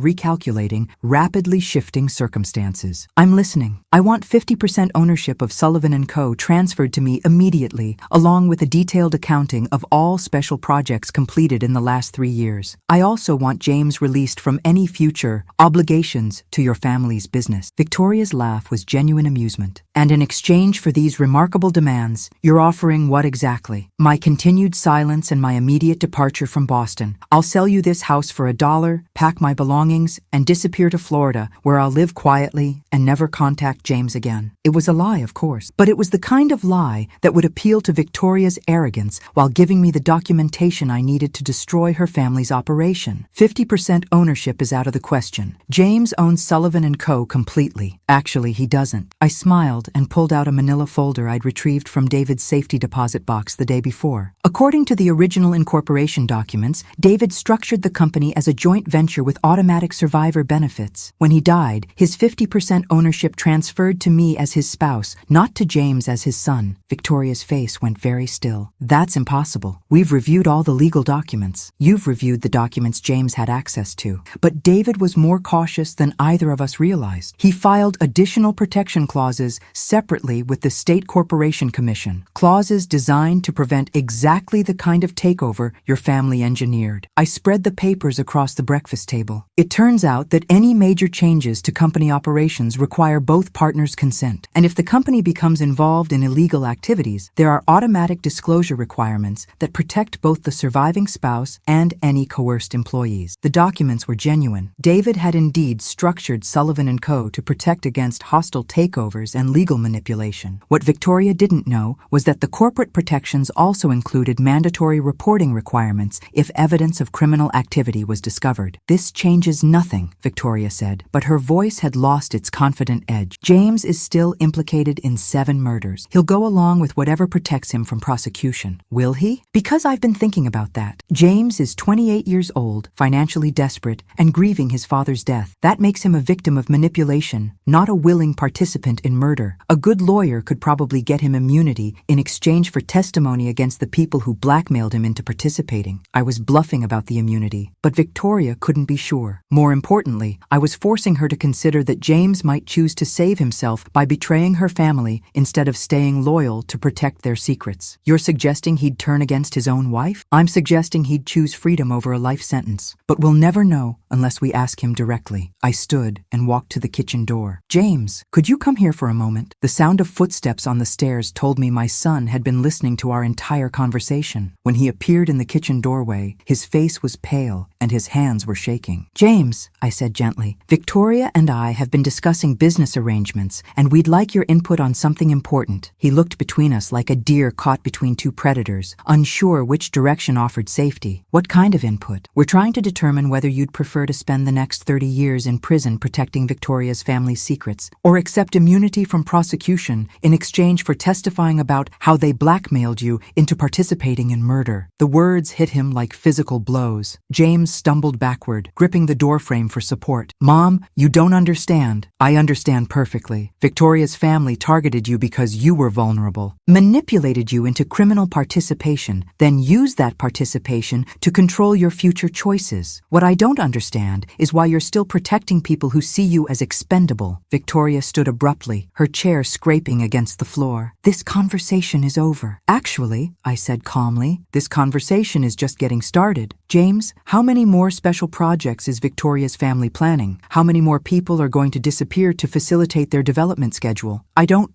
recalculating rapidly shifting circumstances. "I'm listening. I want 50% ownership of Sullivan & Co. transferred to me immediately, along with a detailed accounting of all special projects completed in the last 3 years. I also want James released from any future obligations to your family's business." Victoria's laugh was genuine amusement. "And in exchange for these remarkable demands, you're offering what exactly?" "My continued silence and my immediate departure from Boston. I'll sell you this house for $1, pack my belongings, and disappear to Florida, where I'll live quietly and never contact James again." It was a lie, of course, but it was the kind of lie that would appeal to Victoria's arrogance while giving me the documentation I needed to destroy her family's operation. 50% ownership is out of the question. James owns Sullivan & Co. completely. Actually, he doesn't. I smiled and pulled out a manila folder I'd retrieved from David's safety deposit box the day before. According to the original incorporation documents, David structured the company as a joint venture with automatic survivor benefits. When he died, his 50% ownership transferred to me as his spouse, not to James as his son. Victoria's face went very still. "That's impossible. We've reviewed all the legal documents. You've reviewed the documents James had access to." But David was more cautious than either of us realized. He filed additional protection clauses separately with the State Corporation Commission, clauses designed to prevent exactly the kind of takeover your family engineered. I spread the papers across the breakfast table. It turns out that any major changes to company operations require both partners' consent, and if the company becomes involved in illegal activities, there are automatic disclosure requirements that protect both the surviving spouse and any coerced employees. identities. The documents were genuine. David had indeed structured Sullivan & Co. to protect against hostile takeovers and legal manipulation. What Victoria didn't know was that the corporate protections also included mandatory reporting requirements if evidence of criminal activity was discovered. "This changes nothing," Victoria said, but her voice had lost its confident edge. "James is still implicated in 7 murders. He'll go along with whatever protects him from prosecution." "Will he?" "Because I've been thinking about that. James is 28 years old, financially desperate, and grieving his father's death. That makes him a victim of manipulation, not a willing participant in murder. A good lawyer could probably get him immunity in exchange for testimony against the people who blackmailed him into participating. I was bluffing about the immunity, but Victoria couldn't be sure. More importantly, I was forcing her to consider that James might choose to save himself by betraying her family instead of staying loyal to protect their secrets. You're suggesting he'd turn against his own wife? I'm suggesting he'd choose freedom over a life sentence. But we'll never know unless we ask him directly. I stood and walked to the kitchen door. "James, could you come here for a moment?" The sound of footsteps on the stairs told me my son had been listening to our entire conversation. When he appeared in the kitchen doorway, his face was pale and his hands were shaking. "James," I said gently, "Victoria and I have been discussing business arrangements, and we'd like your input on something important." He looked between us like a deer caught between 2 predators, unsure which direction offered safety. "What kind of input?" "We're trying to determine whether you'd prefer to spend the next 30 years in prison protecting Victoria's family secrets, or accept immunity from prosecution in exchange for testifying about how they blackmailed you into participating in murder." The words hit him like physical blows. James stumbled backward, gripping the doorframe for support. "Mom, you don't understand." "I understand perfectly. Victoria's family targeted you because you were vulnerable, manipulated you into criminal participation, then used that participation to control your future choices. What I don't understand is why you're still protecting people who see you as expendable." Victoria stood abruptly, her chair scraping against the floor. "This conversation is over." "Actually," I said calmly, "this conversation is just getting started. James, how many more special projects is Victoria's family planning? How many more people are going to disappear to facilitate their development schedule?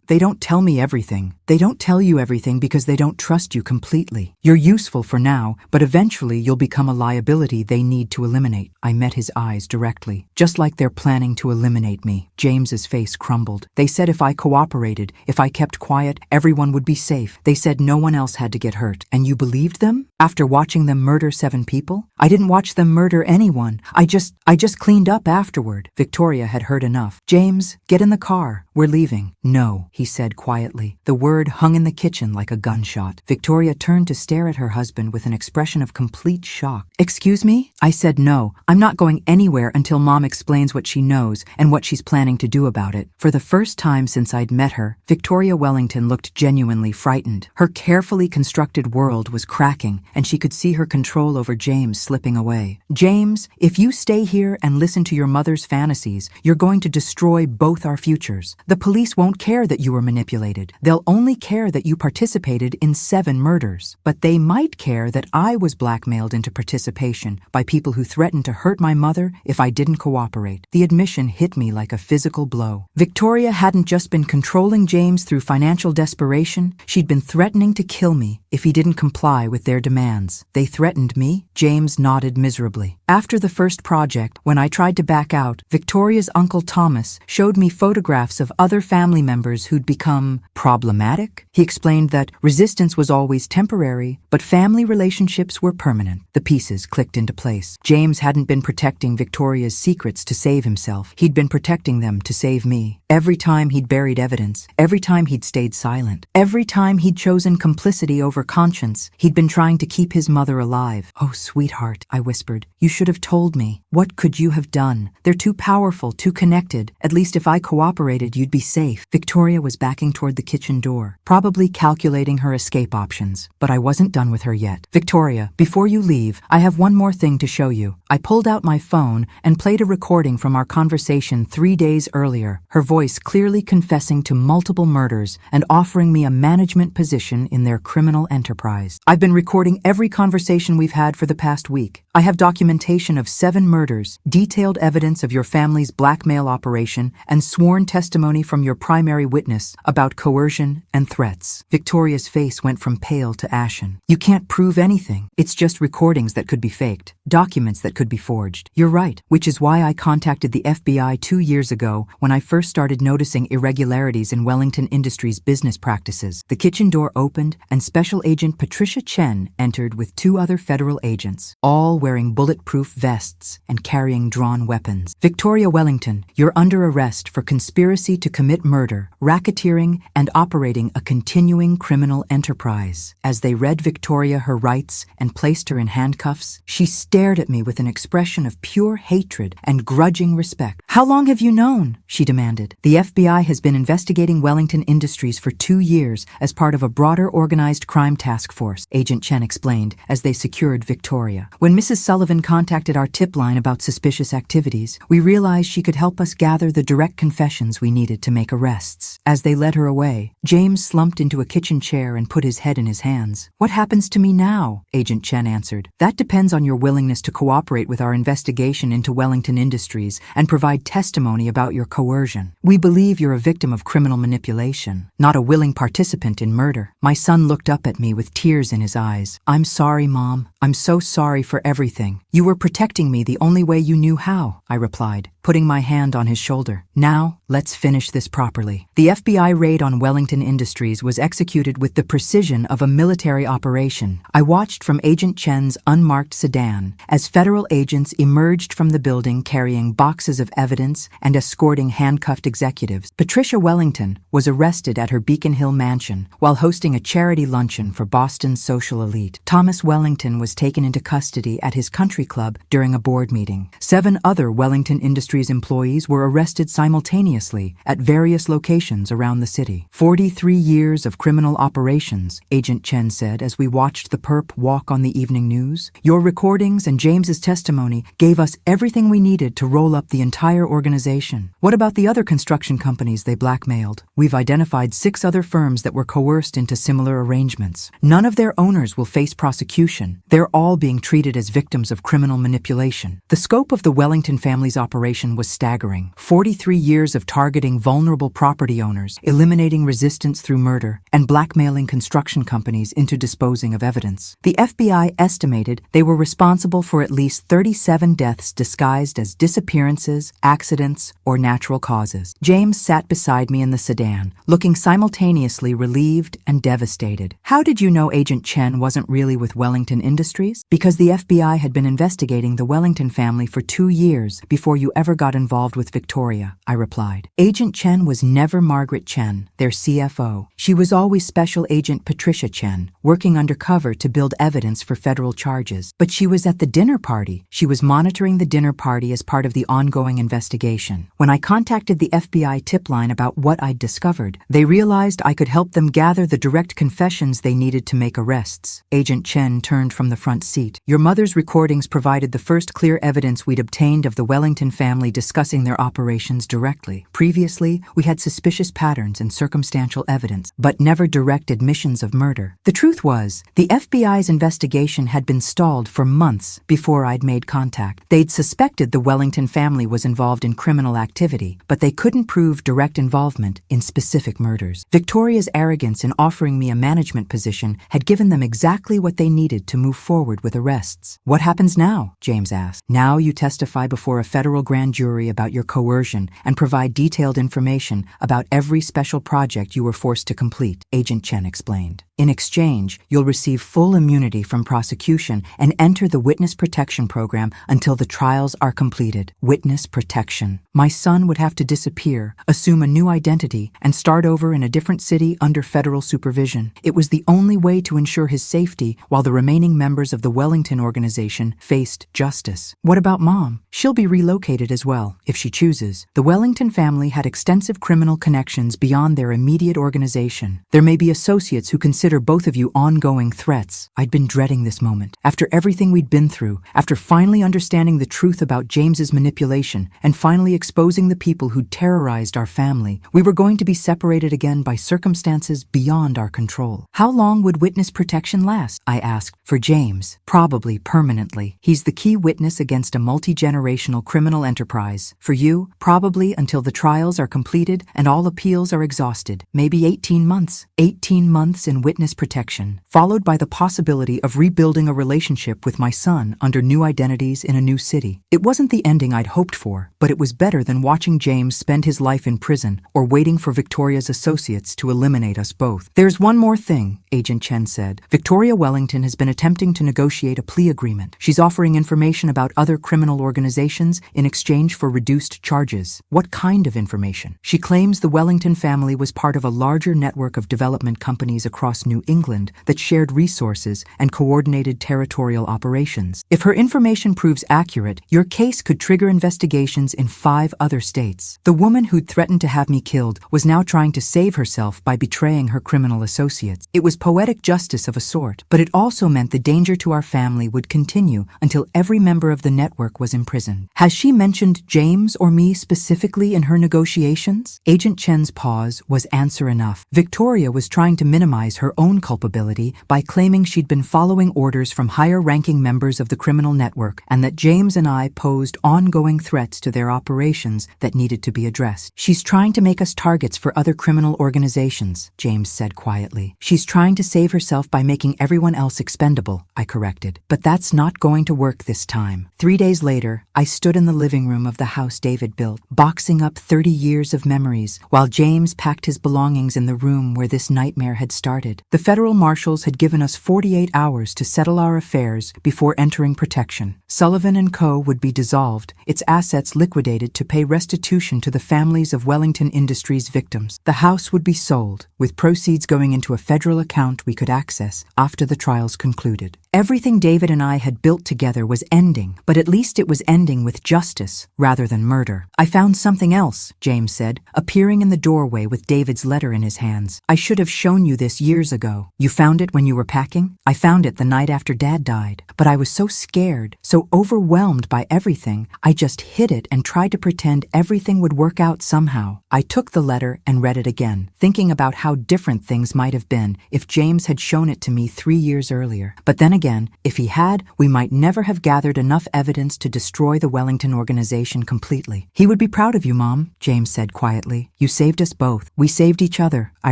They don't tell me everything. They don't tell you everything because they don't trust you completely. You're useful for now, but eventually you'll become a liability they need to eliminate." I met his eyes directly. "Just like they're planning to eliminate me." James's face crumbled. "They said if I cooperated, if I kept quiet, everyone would be safe. They said no one else had to get hurt. And you believed them? After watching them murder 7 people? I didn't watch them murder anyone. I just cleaned up afterward." Victoria had heard enough. "James, get in the car. We're leaving." "No," he said quietly. The word hung in the kitchen like a gunshot. Victoria turned to stare at her husband with an expression of complete shock. "Excuse me?" I said no. "I'm not going anywhere until Mom explains what she knows and what she's planning to do about it." For the first time since I'd met her, Victoria Wellington looked genuinely frightened. Her carefully constructed world was cracking, and she could see her control over James slipping away. "James, if you stay here and listen to your mother's fantasies, you're going to destroy both our futures. The police won't care that you were manipulated. They'll only care that you participated in 7 murders. But they might care that I was blackmailed into participation by people who threatened to hurt my mother if I didn't cooperate." The admission hit me like a physical blow. Victoria hadn't just been controlling James through financial desperation, she'd been threatening to kill me if he didn't comply with their demands. "They threatened me?" James nodded miserably. "After the first project, when I tried to back out, Victoria's Uncle Thomas showed me photographs of other family members who'd become problematic. He explained that resistance was always temporary, but family relationships were permanent." The pieces clicked into place. James hadn't been protecting Victoria's secrets to save himself. He'd been protecting them to save me. Every time he'd buried evidence, every time he'd stayed silent, every time he'd chosen complicity over conscience, he'd been trying to keep his mother alive. "Oh, sweetheart," I whispered, "you should have told me. What could you have done? They're too powerful, too connected. At least if I cooperated, you'd be safe." Victoria was backing toward the kitchen door, probably calculating her escape options. But I wasn't done with her yet. "Victoria, before you leave, I have one more thing to show you." I pulled out my phone and played a recording from our conversation 3 days earlier, her voice clearly confessing to multiple murders and offering me a management position in their criminal criminal enterprise. I've been recording every conversation we've had for the past week. I have documentation of 7 murders, detailed evidence of your family's blackmail operation, and sworn testimony from your primary witness about coercion and threats. Victoria's face went from pale to ashen. You can't prove anything. It's just recordings that could be faked, documents that could be forged. You're right, which is why I contacted the FBI 2 years ago when I first started noticing irregularities in Wellington Industries' business practices. The kitchen door opened and Special Agent Patricia Chen entered with 2 other federal agents, all wearing bulletproof vests and carrying drawn weapons. Victoria Wellington, you're under arrest for conspiracy to commit murder, racketeering, and operating a continuing criminal enterprise. As they read Victoria her rights and placed her in handcuffs, she stared at me with an expression of pure hatred and grudging respect. How long have you known? She demanded. The FBI has been investigating Wellington Industries for 2 years as part of a broader organized crime task force, Agent Chen explained as they secured Victoria. When Mrs. Sullivan contacted our tip line about suspicious activities, we realized she could help us gather the direct confessions we needed to make arrests. As they led her away, James slumped into a kitchen chair and put his head in his hands. What happens to me now? Agent Chen answered. That depends on your willingness to cooperate with our investigation into Wellington Industries and provide testimony about your coercion. We believe you're a victim of criminal manipulation, not a willing participant in murder. My son looked up at me with tears in his eyes. I'm sorry, Mom. I'm so sorry for everything. You were protecting me the only way you knew how, I replied, putting my hand on his shoulder. Now, let's finish this properly. The FBI raid on Wellington Industries was executed with the precision of a military operation. I watched from Agent Chen's unmarked sedan as federal agents emerged from the building carrying boxes of evidence and escorting handcuffed executives. Patricia Wellington was arrested at her Beacon Hill mansion while hosting a charity luncheon for Boston's social elite. Thomas Wellington was taken into custody at his country club during a board meeting. 7 other Wellington Industries employees were arrested simultaneously at various locations around the city. 43 years of criminal operations, Agent Chen said as we watched the perp walk on the evening news. Your recordings and James's testimony gave us everything we needed to roll up the entire organization. What about the other construction companies they blackmailed? We've identified 6 other firms that were coerced into similar arrangements. None of their owners will face prosecution. They're all being treated as victims of criminal manipulation. The scope of the Wellington family's operation was staggering. 43 years of targeting vulnerable property owners, eliminating resistance through murder, and blackmailing construction companies into disposing of evidence. The FBI estimated they were responsible for at least 37 deaths disguised as disappearances, accidents, or natural causes. James sat beside me in the sedan, looking simultaneously relieved and devastated. How did you know Agent Chen wasn't really with Wellington Industries? Because the FBI had been investigating the Wellington family for 2 years before you ever got involved with Victoria, I replied. Agent Chen was never Margaret Chen, their CFO. She was always Special Agent Patricia Chen, working undercover to build evidence for federal charges. But she was at the dinner party. She was monitoring the dinner party as part of the ongoing investigation. When I contacted the FBI tip line about what I'd discovered, they realized I could help them gather the direct confessions they needed to make arrests. Agent Chen turned from the front seat. Your mother's recordings provided the first clear evidence we'd obtained of the Wellington family discussing their operations directly. Previously, we had suspicious patterns and circumstantial evidence, but never direct admissions of murder. The truth was, the FBI's investigation had been stalled for months before I'd made contact. They'd suspected the Wellington family was involved in criminal activity, but they couldn't prove direct involvement in specific murders. Victoria's arrogance in offering me a management position had given them exactly what they needed to move forward with arrests. What happens now? James asked. Now you testify before a federal grand jury about your coercion and provide detailed information about every special project you were forced to complete, Agent Chen explained. In exchange, you'll receive full immunity from prosecution and enter the witness protection program until the trials are completed. Witness protection. My son would have to disappear, assume a new identity, and start over in a different city under federal supervision. It was the only way to ensure his safety while the remaining members members of the Wellington organization faced justice. What about Mom? She'll be relocated as well, if she chooses. The Wellington family had extensive criminal connections beyond their immediate organization. There may be associates who consider both of you ongoing threats. I'd been dreading this moment. After everything we'd been through, after finally understanding the truth about James's manipulation, and finally exposing the people who'd terrorized our family, we were going to be separated again by circumstances beyond our control. How long would witness protection last? I asked. For James, probably permanently. He's the key witness against a multi-generational criminal enterprise. For you, probably until the trials are completed and all appeals are exhausted. Maybe 18 months. 18 months in witness protection, followed by the possibility of rebuilding a relationship with my son under new identities in a new city. It wasn't the ending I'd hoped for, but it was better than watching James spend his life in prison or waiting for Victoria's associates to eliminate us both. There's one more thing, Agent Chen said. Victoria Wellington has been attempting to negotiate a plea agreement. She's offering information about other criminal organizations in exchange for reduced charges. What kind of information? She claims the Wellington family was part of a larger network of development companies across New England that shared resources and coordinated territorial operations. If her information proves accurate, your case could trigger investigations in 5 other states. The woman who'd threatened to have me killed was now trying to save herself by betraying her criminal associates. It was poetic justice of a sort, but it also meant the danger to our family would continue until every member of the network was imprisoned. Has she mentioned James or me specifically in her negotiations? Agent Chen's pause was answer enough. Victoria was trying to minimize her own culpability by claiming she'd been following orders from higher-ranking members of the criminal network and that James and I posed ongoing threats to their operations that needed to be addressed. She's trying to make us targets for other criminal organizations, James said quietly. She's trying to save herself by making everyone else expendable, I corrected. But that's not going to work this time. 3 days later, I stood in the living room of the house David built, boxing up 30 years of memories, while James packed his belongings in the room where this nightmare had started. The federal marshals had given us 48 hours to settle our affairs before entering protection. Sullivan & Co. would be dissolved, its assets liquidated to pay restitution to the families of Wellington Industries victims. The house would be sold, with proceeds going into a federal account we could access after the trials concluded. Everything David and I had built together was ending, but at least it was ending with justice rather than murder. I found something else, James said, appearing in the doorway with David's letter in his hands. I should have shown you this years ago. You found it when you were packing? I found it the night after Dad died, but I was so scared, so overwhelmed by everything, I just hid it and tried to pretend everything would work out somehow. I took the letter and read it again, thinking about how different things might have been if James had shown it to me 3 years earlier. But then again, if he had, we might never have gathered enough evidence to destroy the Wellington organization completely. He would be proud of you, Mom, James said quietly. You saved us both. We saved each other, I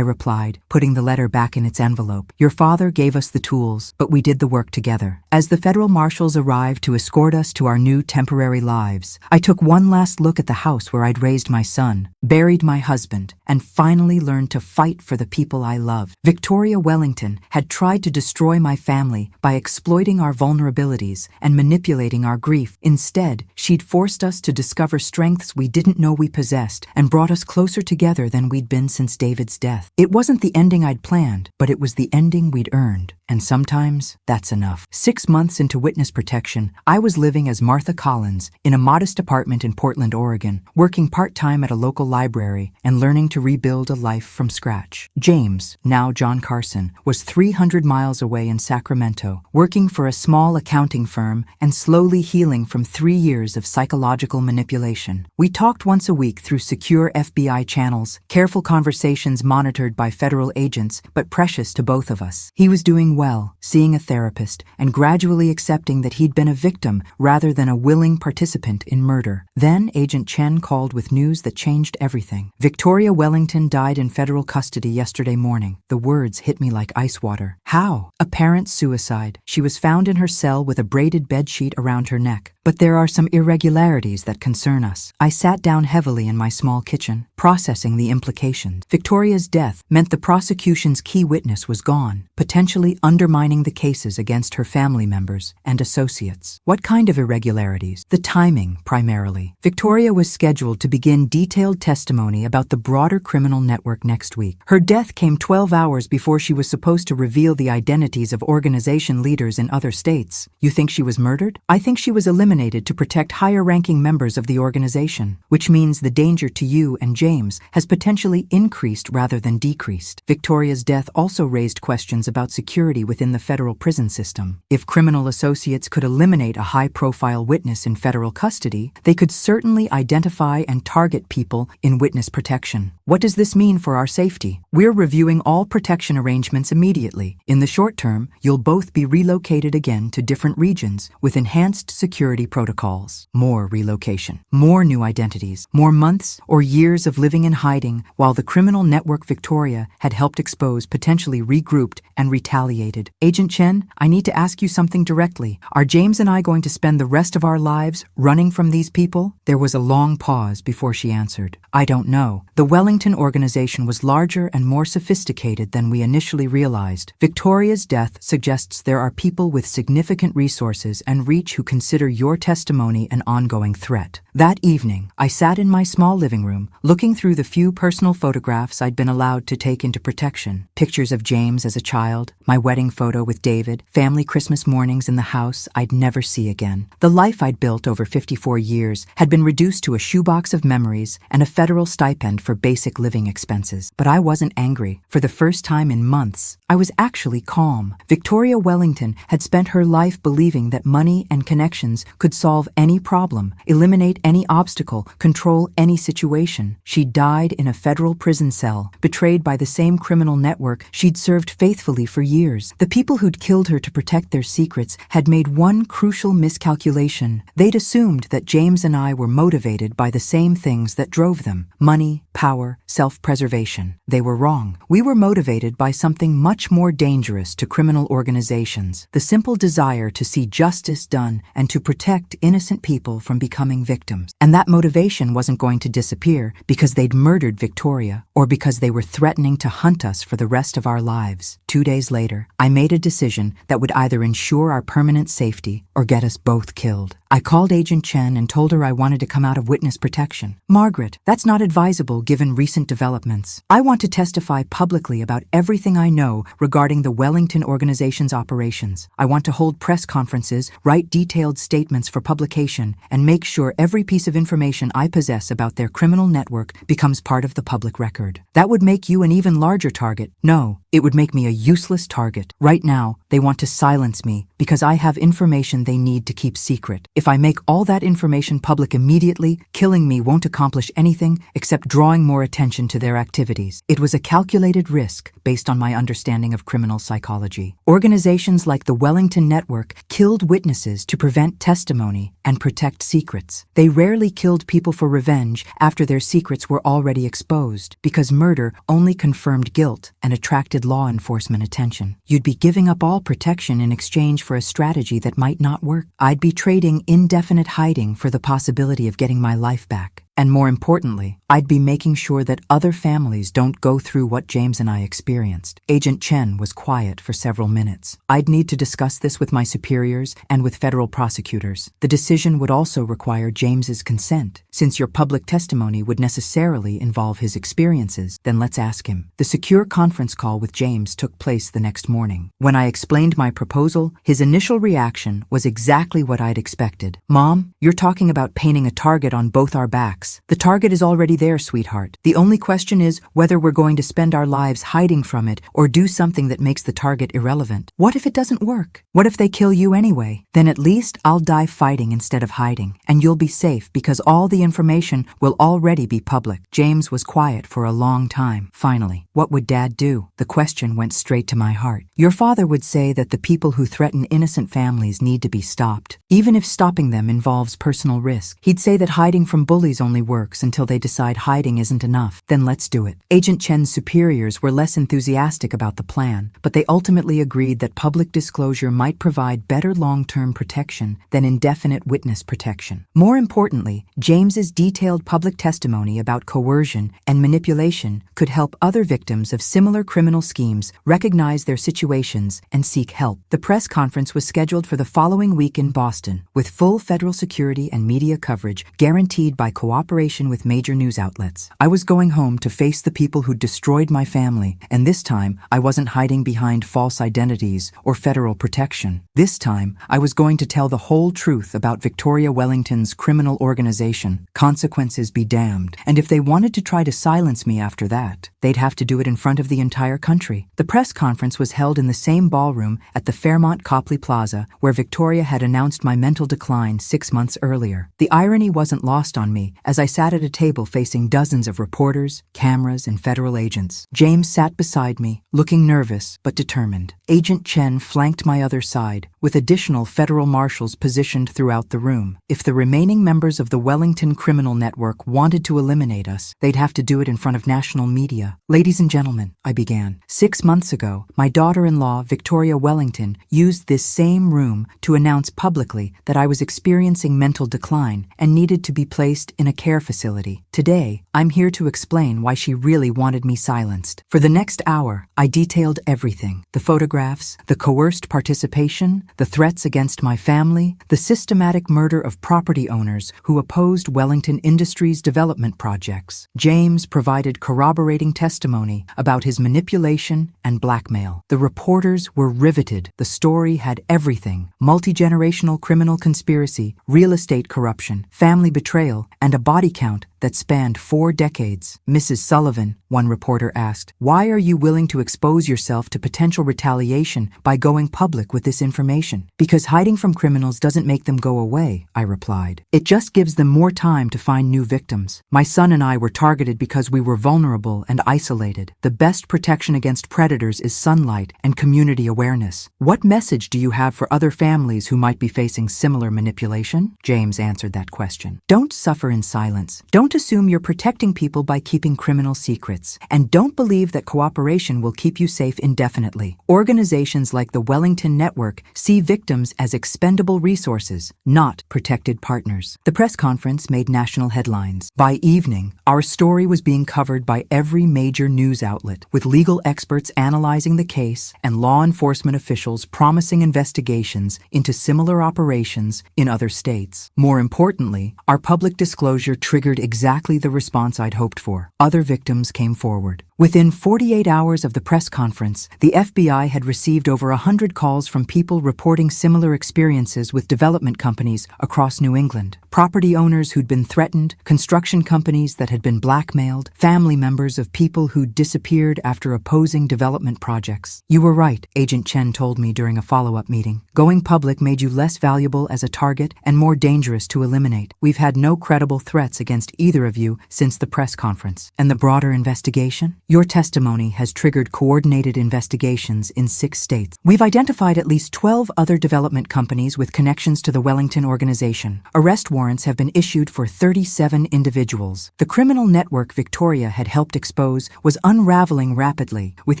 replied, putting the letter back in its envelope. Your father gave us the tools, but we did the work together. As the federal marshals arrived to escort us to our new temporary lives, I took one last look at the house where I'd raised my son, buried my husband, and finally learned to fight for the people I loved. Victoria Wellington had tried to destroy my family by exploiting our vulnerabilities and manipulating our grief. Instead, she'd forced us to discover strengths we didn't know we possessed and brought us closer together than we'd been since David's death. It wasn't the ending I'd planned, but it was the ending we'd earned. And sometimes, that's enough. 6 months into witness protection, I was living as Martha Collins in a modest apartment in Portland, Oregon, working part-time at a local library and learning to rebuild a life from scratch. James, now John Carson, was 300 miles away in Sacramento, working for a small accounting firm and slowly healing from 3 years of psychological manipulation. We talked once a week through secure FBI channels, careful conversations monitored by federal agents, but precious to both of us. He was doing well, seeing a therapist, and gradually accepting that he'd been a victim rather than a willing participant in murder. Then Agent Chen called with news that changed everything. Victoria Wellington died in federal custody yesterday morning. The words hit me like ice water. How? Apparent suicide. She was found in her cell with a braided bedsheet around her neck. But there are some irregularities that concern us. I sat down heavily in my small kitchen, processing the implications. Victoria's death meant the prosecution's key witness was gone, potentially undermining the cases against her family members and associates. What kind of irregularities? The timing, primarily. Victoria was scheduled to begin detailed testimony about the broader criminal network next week. Her death came 12 hours before she was supposed to reveal the identities of organization leaders in other states. You think she was murdered? I think she was eliminated to protect higher-ranking members of the organization, which means the danger to you and James has potentially increased rather than decreased. Victoria's death also raised questions about security within the federal prison system. If criminal associates could eliminate a high-profile witness in federal custody, they could certainly identify and target people in witness protection. What does this mean for our safety? We're reviewing all protection arrangements immediately. In the short term, you'll both be relocated again to different regions with enhanced security protocols. More relocation, more new identities, more months or years of living in hiding while the criminal network Victoria had helped expose potentially regrouped and retaliated. Agent Chen, I need to ask you something directly. Are James and I going to spend the rest of our lives running from these people? There was a long pause before she answered. I don't know. The Wellington organization was larger and more sophisticated than we initially realized. Victoria's death suggests there are people with significant resources and reach who consider your testimony an ongoing threat. That evening, I sat in my small living room, looking through the few personal photographs I'd been allowed to take into protection. Pictures of James as a child, my wedding photo with David, family Christmas mornings in the house I'd never see again. The life I'd built over 54 years had been reduced to a shoebox of memories and a federal stipend for basic living expenses. But I wasn't angry. For the first time in months, I was actually calm. Victoria Wellington had spent her life believing that money and connections could solve any problem, eliminate any obstacle, control any situation. She died in a federal prison cell, betrayed by the same criminal network she'd served faithfully for years. The people who'd killed her to protect their secrets had made one crucial miscalculation. They'd assumed that James and I were motivated by the same things that drove them: money, power, self-preservation. They were wrong. We were motivated by something much more dangerous to criminal organizations: the simple desire to see justice done and to protect innocent people from becoming victims. And that motivation wasn't going to disappear because they'd murdered Victoria or because they were threatening to hunt us for the rest of our lives. 2 days later, I made a decision that would either ensure our permanent safety or get us both killed. I called Agent Chen and told her I wanted to come out of witness protection. Margaret, that's not advisable given recent developments. I want to testify publicly about everything I know regarding the Wellington organization's operations. I want to hold press conferences, write detailed statements for publication, and make sure every piece of information I possess about their criminal network becomes part of the public record. That would make you an even larger target. No, it would make me a useless target. Right now, they want to silence me because I have information they need to keep secret. If I make all that information public immediately, killing me won't accomplish anything except drawing more attention to their activities. It was a calculated risk based on my understanding of criminal psychology. Organizations like the Wellington Network killed witnesses to prevent testimony and protect secrets. They rarely killed people for revenge after their secrets were already exposed, because murder only confirmed guilt and attracted law enforcement attention. You'd be giving up all protection in exchange for a strategy that might not work. I'd be trading indefinite hiding for the possibility of getting my life back. And more importantly, I'd be making sure that other families don't go through what James and I experienced. Agent Chen was quiet for several minutes. I'd need to discuss this with my superiors and with federal prosecutors. The decision would also require James's consent. Since your public testimony would necessarily involve his experiences, then let's ask him. The secure conference call with James took place the next morning. When I explained my proposal, his initial reaction was exactly what I'd expected. Mom, you're talking about painting a target on both our backs. The target is already there, sweetheart. The only question is whether we're going to spend our lives hiding from it or do something that makes the target irrelevant. What if it doesn't work? What if they kill you anyway? Then at least I'll die fighting instead of hiding, and you'll be safe because all the information will already be public. James was quiet for a long time. Finally, what would Dad do? The question went straight to my heart. Your father would say that the people who threaten innocent families need to be stopped, even if stopping them involves personal risk. He'd say that hiding from bullies only only works until they decide hiding isn't enough. Then let's do it. Agent Chen's superiors were less enthusiastic about the plan, but they ultimately agreed that public disclosure might provide better long-term protection than indefinite witness protection. More importantly, James's detailed public testimony about coercion and manipulation could help other victims of similar criminal schemes recognize their situations and seek help. The press conference was scheduled for the following week in Boston, with full federal security and media coverage guaranteed by cooperation with major news outlets. I was going home to face the people who destroyed my family, and this time I wasn't hiding behind false identities or federal protection. This time I was going to tell the whole truth about Victoria Wellington's criminal organization, Consequences Be Damned, and if they wanted to try to silence me after that, they'd have to do it in front of the entire country. The press conference was held in the same ballroom at the Fairmont Copley Plaza where Victoria had announced my mental decline 6 months earlier. The irony wasn't lost on me as I sat at a table facing dozens of reporters, cameras, and federal agents. James sat beside me, looking nervous but determined. Agent Chen flanked my other side, with additional federal marshals positioned throughout the room. If the remaining members of the Wellington criminal network wanted to eliminate us, they'd have to do it in front of national media. Ladies and gentlemen, I began. 6 months ago, my daughter-in-law, Victoria Wellington, used this same room to announce publicly that I was experiencing mental decline and needed to be placed in a care facility. Today, I'm here to explain why she really wanted me silenced. For the next hour, I detailed everything: the photographs, the coerced participation, the threats against my family, the systematic murder of property owners who opposed Wellington Industries development projects. James provided corroborating testimony about his manipulation and blackmail. The reporters were riveted. The story had everything: multi-generational criminal conspiracy, real estate corruption, family betrayal, and a body count that spanned 4 decades. Mrs. Sullivan, one reporter asked, "Why are you willing to expose yourself to potential retaliation by going public with this information?" "Because hiding from criminals doesn't make them go away," I replied. "It just gives them more time to find new victims. My son and I were targeted because we were vulnerable and isolated. The best protection against predators is sunlight and community awareness. What message do you have for other families who might be facing similar manipulation?" James answered that question. "Don't suffer in silence. Don't assume you're protecting people by keeping criminal secrets. And don't believe that cooperation will keep you safe indefinitely. Organizations like the Wellington Network see victims as expendable resources, not protected partners." The press conference made national headlines. By evening, our story was being covered by every major news outlet, with legal experts analyzing the case and law enforcement officials promising investigations into similar operations in other states. More importantly, our public disclosure triggered exactly the response I'd hoped for. Other victims came forward. Within 48 hours of the press conference, the FBI had received over 100 calls from people reporting similar experiences with development companies across New England. Property owners who'd been threatened, construction companies that had been blackmailed, family members of people who'd disappeared after opposing development projects. "You were right," Agent Chen told me during a follow-up meeting. "Going public made you less valuable as a target and more dangerous to eliminate. We've had no credible threats against either of you since the press conference." "And the broader investigation?" "Your testimony has triggered coordinated investigations in 6 states. We've identified at least 12 other development companies with connections to the Wellington organization. Arrest warrants have been issued for 37 individuals. The criminal network Victoria had helped expose was unraveling rapidly, with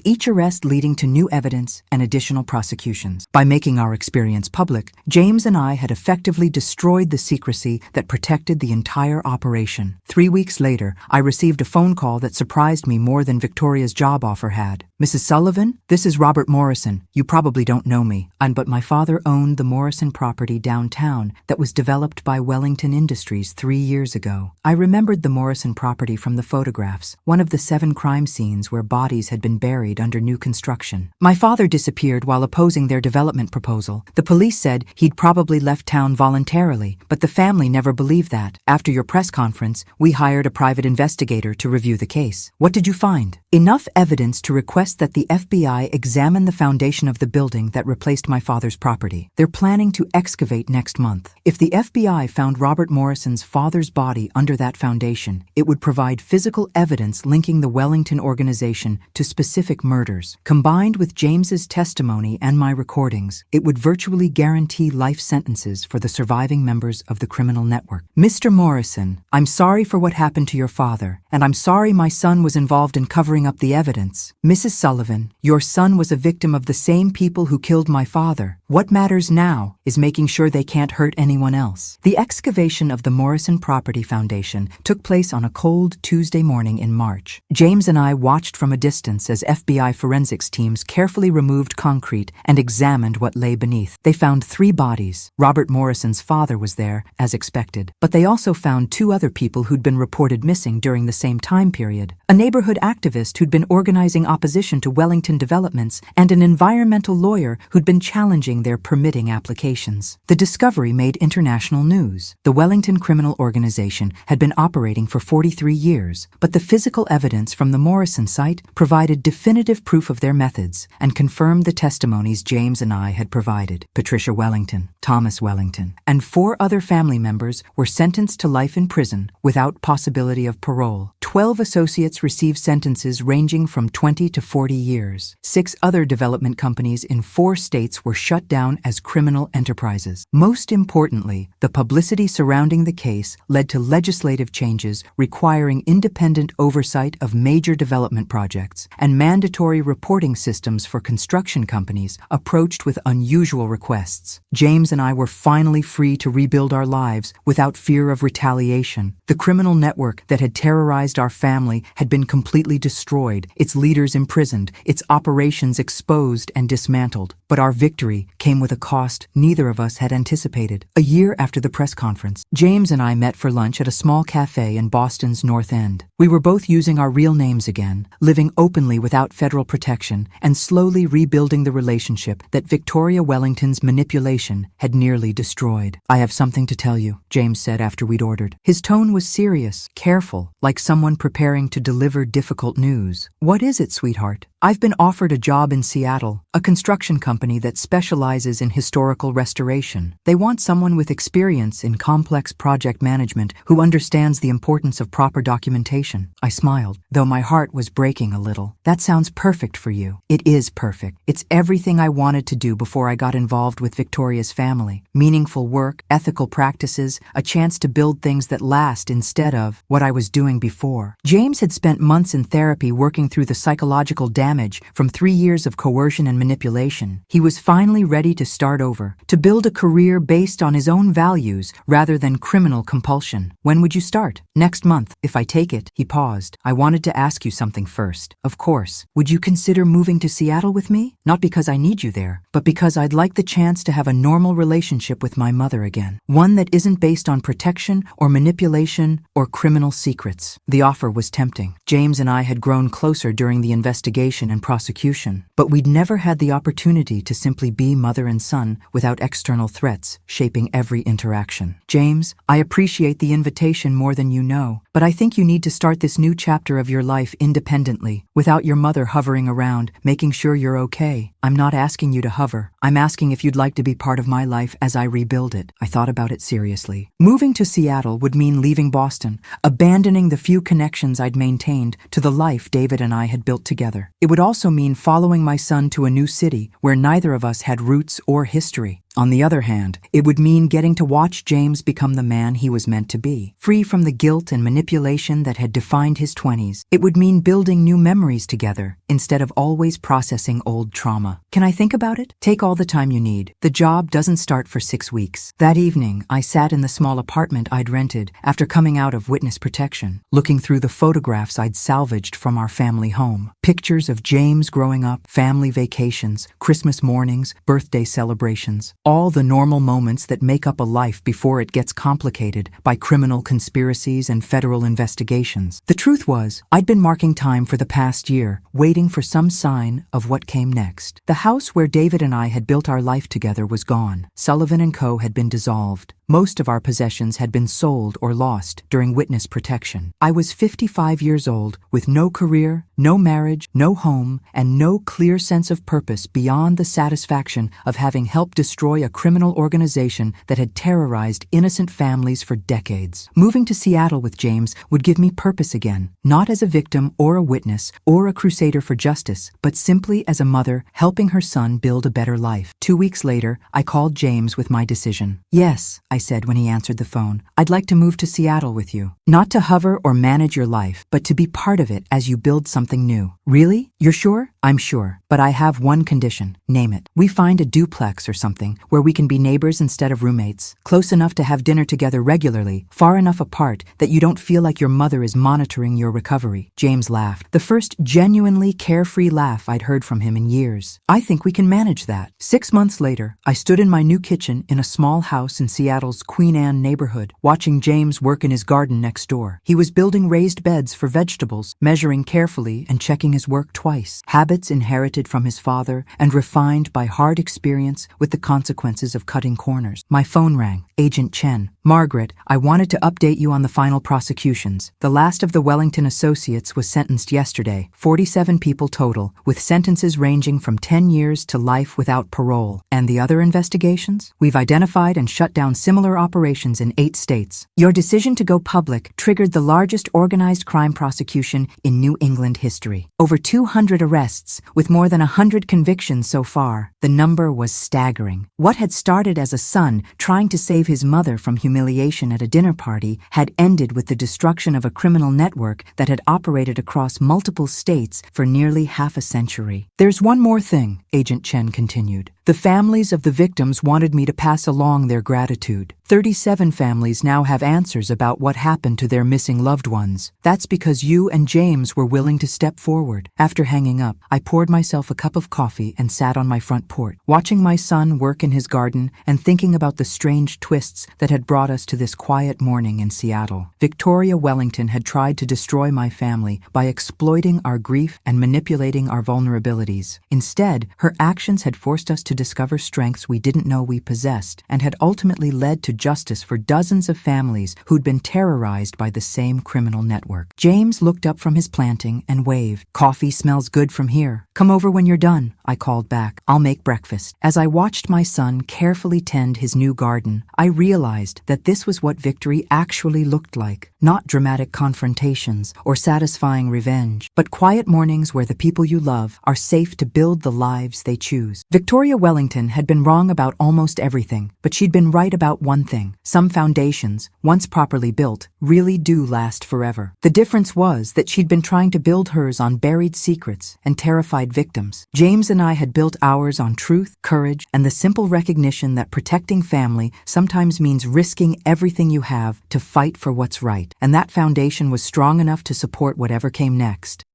each arrest leading to new evidence and additional prosecutions. By making our experience public, James and I had effectively destroyed the secrecy that protected the entire operation. 3 weeks later, I received a phone call that surprised me more than Victoria's job offer had. "Mrs. Sullivan, this is Robert Morrison. You probably don't know me, but my father owned the Morrison property downtown that was developed by Wellington Industries 3 years ago." I remembered the Morrison property from the photographs, one of the 7 crime scenes where bodies had been buried under new construction. "My father disappeared while opposing their development proposal. The police said he'd probably left town voluntarily, but the family never believed that. After your press conference, we hired a private investigator to review the case. What did you find?" "Enough evidence to request that the FBI examine the foundation of the building that replaced my father's property. They're planning to excavate next month. If the FBI found Robert Morrison's father's body under that foundation, it would provide physical evidence linking the Wellington organization to specific murders. Combined with James's testimony and my recordings, it would virtually guarantee life sentences for the surviving members of the criminal network." "Mr. Morrison, I'm sorry sorry for what happened to your father, and I'm sorry my son was involved in covering up the evidence. Mrs. Sullivan, your son was a victim of the same people who killed my father. What matters now is making sure they can't hurt anyone else. The excavation of the Morrison Property Foundation took place on a cold Tuesday morning in March. James and I watched from a distance as FBI forensics teams carefully removed concrete and examined what lay beneath. They found 3 bodies. Robert Morrison's father was there, as expected, but they also found 2 other people who'd been reported missing during the same time period. A neighborhood activist who'd been organizing opposition to Wellington developments, and an environmental lawyer who'd been challenging their permitting applications. The discovery made international news. The Wellington Criminal Organization had been operating for 43 years, but the physical evidence from the Morrison site provided definitive proof of their methods and confirmed the testimonies James and I had provided. Patricia Wellington, Thomas Wellington, and 4 other family members were sentenced to life in prison without possibility of parole. 12 associates received sentences ranging from 20 to 40 years. 6 other development companies in 4 states were shut down as criminal enterprises. Most importantly, the publicity surrounding the case led to legislative changes requiring independent oversight of major development projects, and mandatory reporting systems for construction companies approached with unusual requests. James and I were finally free to rebuild our lives without fear of retaliation. The criminal network that had terrorized our family had been completely destroyed, its leaders imprisoned, its operations exposed and dismantled. But our victory came with a cost neither of us had anticipated. A year after the press conference, James and I met for lunch at a small cafe in Boston's North End. We were both using our real names again, living openly without federal protection, and slowly rebuilding the relationship that Victoria Wellington's manipulation had nearly destroyed. "I have something to tell you," James said after we'd ordered. His tone was serious, careful, like someone preparing to deliver difficult news. "What is it, sweetheart?" "I've been offered a job in Seattle, a construction company that specializes in historical restoration. They want someone with experience in complex project management who understands the importance of proper documentation." I smiled, though my heart was breaking a little. "That sounds perfect for you." "It is perfect. It's everything I wanted to do before I got involved with Victoria's family. Meaningful work, ethical practices, a chance to build things that last instead of what I was doing before." James had spent months in therapy working through the psychological damage from 3 years of coercion and manipulation. He was finally ready to start over, to build a career based on his own values rather than criminal compulsion. "When would you start?" "Next month, if I take it." He paused. "I wanted to ask you something first." "Of course. Would you consider moving to Seattle with me? Not because I need you there, but because I'd like the chance to have a normal relationship with my mother again. One that isn't based on protection or manipulation or criminal secrets." The offer was tempting. James and I had grown closer during the investigation and prosecution, but we'd never had the opportunity to simply be mother and son without external threats shaping every interaction. "James, I appreciate the invitation more than you know, but I think you need to start this new chapter of your life independently, without your mother hovering around, making sure you're okay. I'm not asking you to hover. I'm asking if you'd like to be part of my life as I rebuild it." I thought about it seriously. Moving to Seattle would mean leaving Boston, abandoning the few connections I'd maintained to the life David and I had built together. It would also mean following my son to a new city where neither of us had roots or history. On the other hand, it would mean getting to watch James become the man he was meant to be, free from the guilt and manipulation that had defined his 20s. It would mean building new memories together, instead of always processing old trauma. "Can I think about it?" "Take all the time you need. The job doesn't start for 6 weeks." That evening, I sat in the small apartment I'd rented after coming out of witness protection, looking through the photographs I'd salvaged from our family home. Pictures of James growing up, family vacations, Christmas mornings, birthday celebrations. All the normal moments that make up a life before it gets complicated by criminal conspiracies and federal investigations. The truth was, I'd been marking time for the past year, waiting for some sign of what came next. The house where David and I had built our life together was gone. Sullivan & Co. had been dissolved. Most of our possessions had been sold or lost during witness protection. I was 55 years old, with no career, no marriage, no home, and no clear sense of purpose beyond the satisfaction of having helped destroy a criminal organization that had terrorized innocent families for decades. Moving to Seattle with James would give me purpose again, not as a victim or a witness or a crusader for justice, but simply as a mother helping her son build a better life. 2 weeks later, I called James with my decision. "Yes, I I said when he answered the phone. I'd like to move to Seattle with you. Not to hover or manage your life, but to be part of it as you build something new. Really? You're sure? I'm sure. But I have one condition. Name it. We find a duplex or something where we can be neighbors instead of roommates, close enough to have dinner together regularly, far enough apart that you don't feel like your mother is monitoring your recovery. James laughed. The first genuinely carefree laugh I'd heard from him in years. I think we can manage that. 6 months later, I stood in my new kitchen in a small house in Seattle's Queen Anne neighborhood, watching James work in his garden next door. He was building raised beds for vegetables, measuring carefully and checking his work twice. Habits inherited from his father and refined by hard experience with the consequences of cutting corners. My phone rang. Agent Chen. Margaret, I wanted to update you on the final prosecutions. The last of the Wellington associates was sentenced yesterday, 47 people total, with sentences ranging from 10 years to life without parole. And the other investigations? We've identified and shut down similar operations in 8 states. Your decision to go public triggered the largest organized crime prosecution in New England history. Over 200 arrests, with more than 100 convictions so far. The number was staggering. What had started as a son trying to save his mother from humiliation at a dinner party had ended with the destruction of a criminal network that had operated across multiple states for nearly half a century. There's one more thing, Agent Chen continued. The families of the victims wanted me to pass along their gratitude. 37 families now have answers about what happened to their missing loved ones. That's because you and James were willing to step forward. After hanging up, I poured myself a cup of coffee and sat on my front porch, watching my son work in his garden and thinking about the strange twists that had brought us to this quiet morning in Seattle. Victoria Wellington had tried to destroy my family by exploiting our grief and manipulating our vulnerabilities. Instead, her actions had forced us to discover strengths we didn't know we possessed and had ultimately led to justice for dozens of families who'd been terrorized by the same criminal network. James looked up from his planting and waved. Coffee smells good from here. Come over when you're done, I called back. I'll make breakfast. As I watched my son carefully tend his new garden, I realized that this was what victory actually looked like. Not dramatic confrontations or satisfying revenge, but quiet mornings where the people you love are safe to build the lives they choose. Victoria Wellington had been wrong about almost everything, but she'd been right about one thing. Some foundations, once properly built, really do last forever. The difference was that she'd been trying to build hers on buried secrets and terrified victims. James and I had built ours on truth, courage, and the simple recognition that protecting family sometimes means risking everything you have to fight for what's right. And that foundation was strong enough to support whatever came next.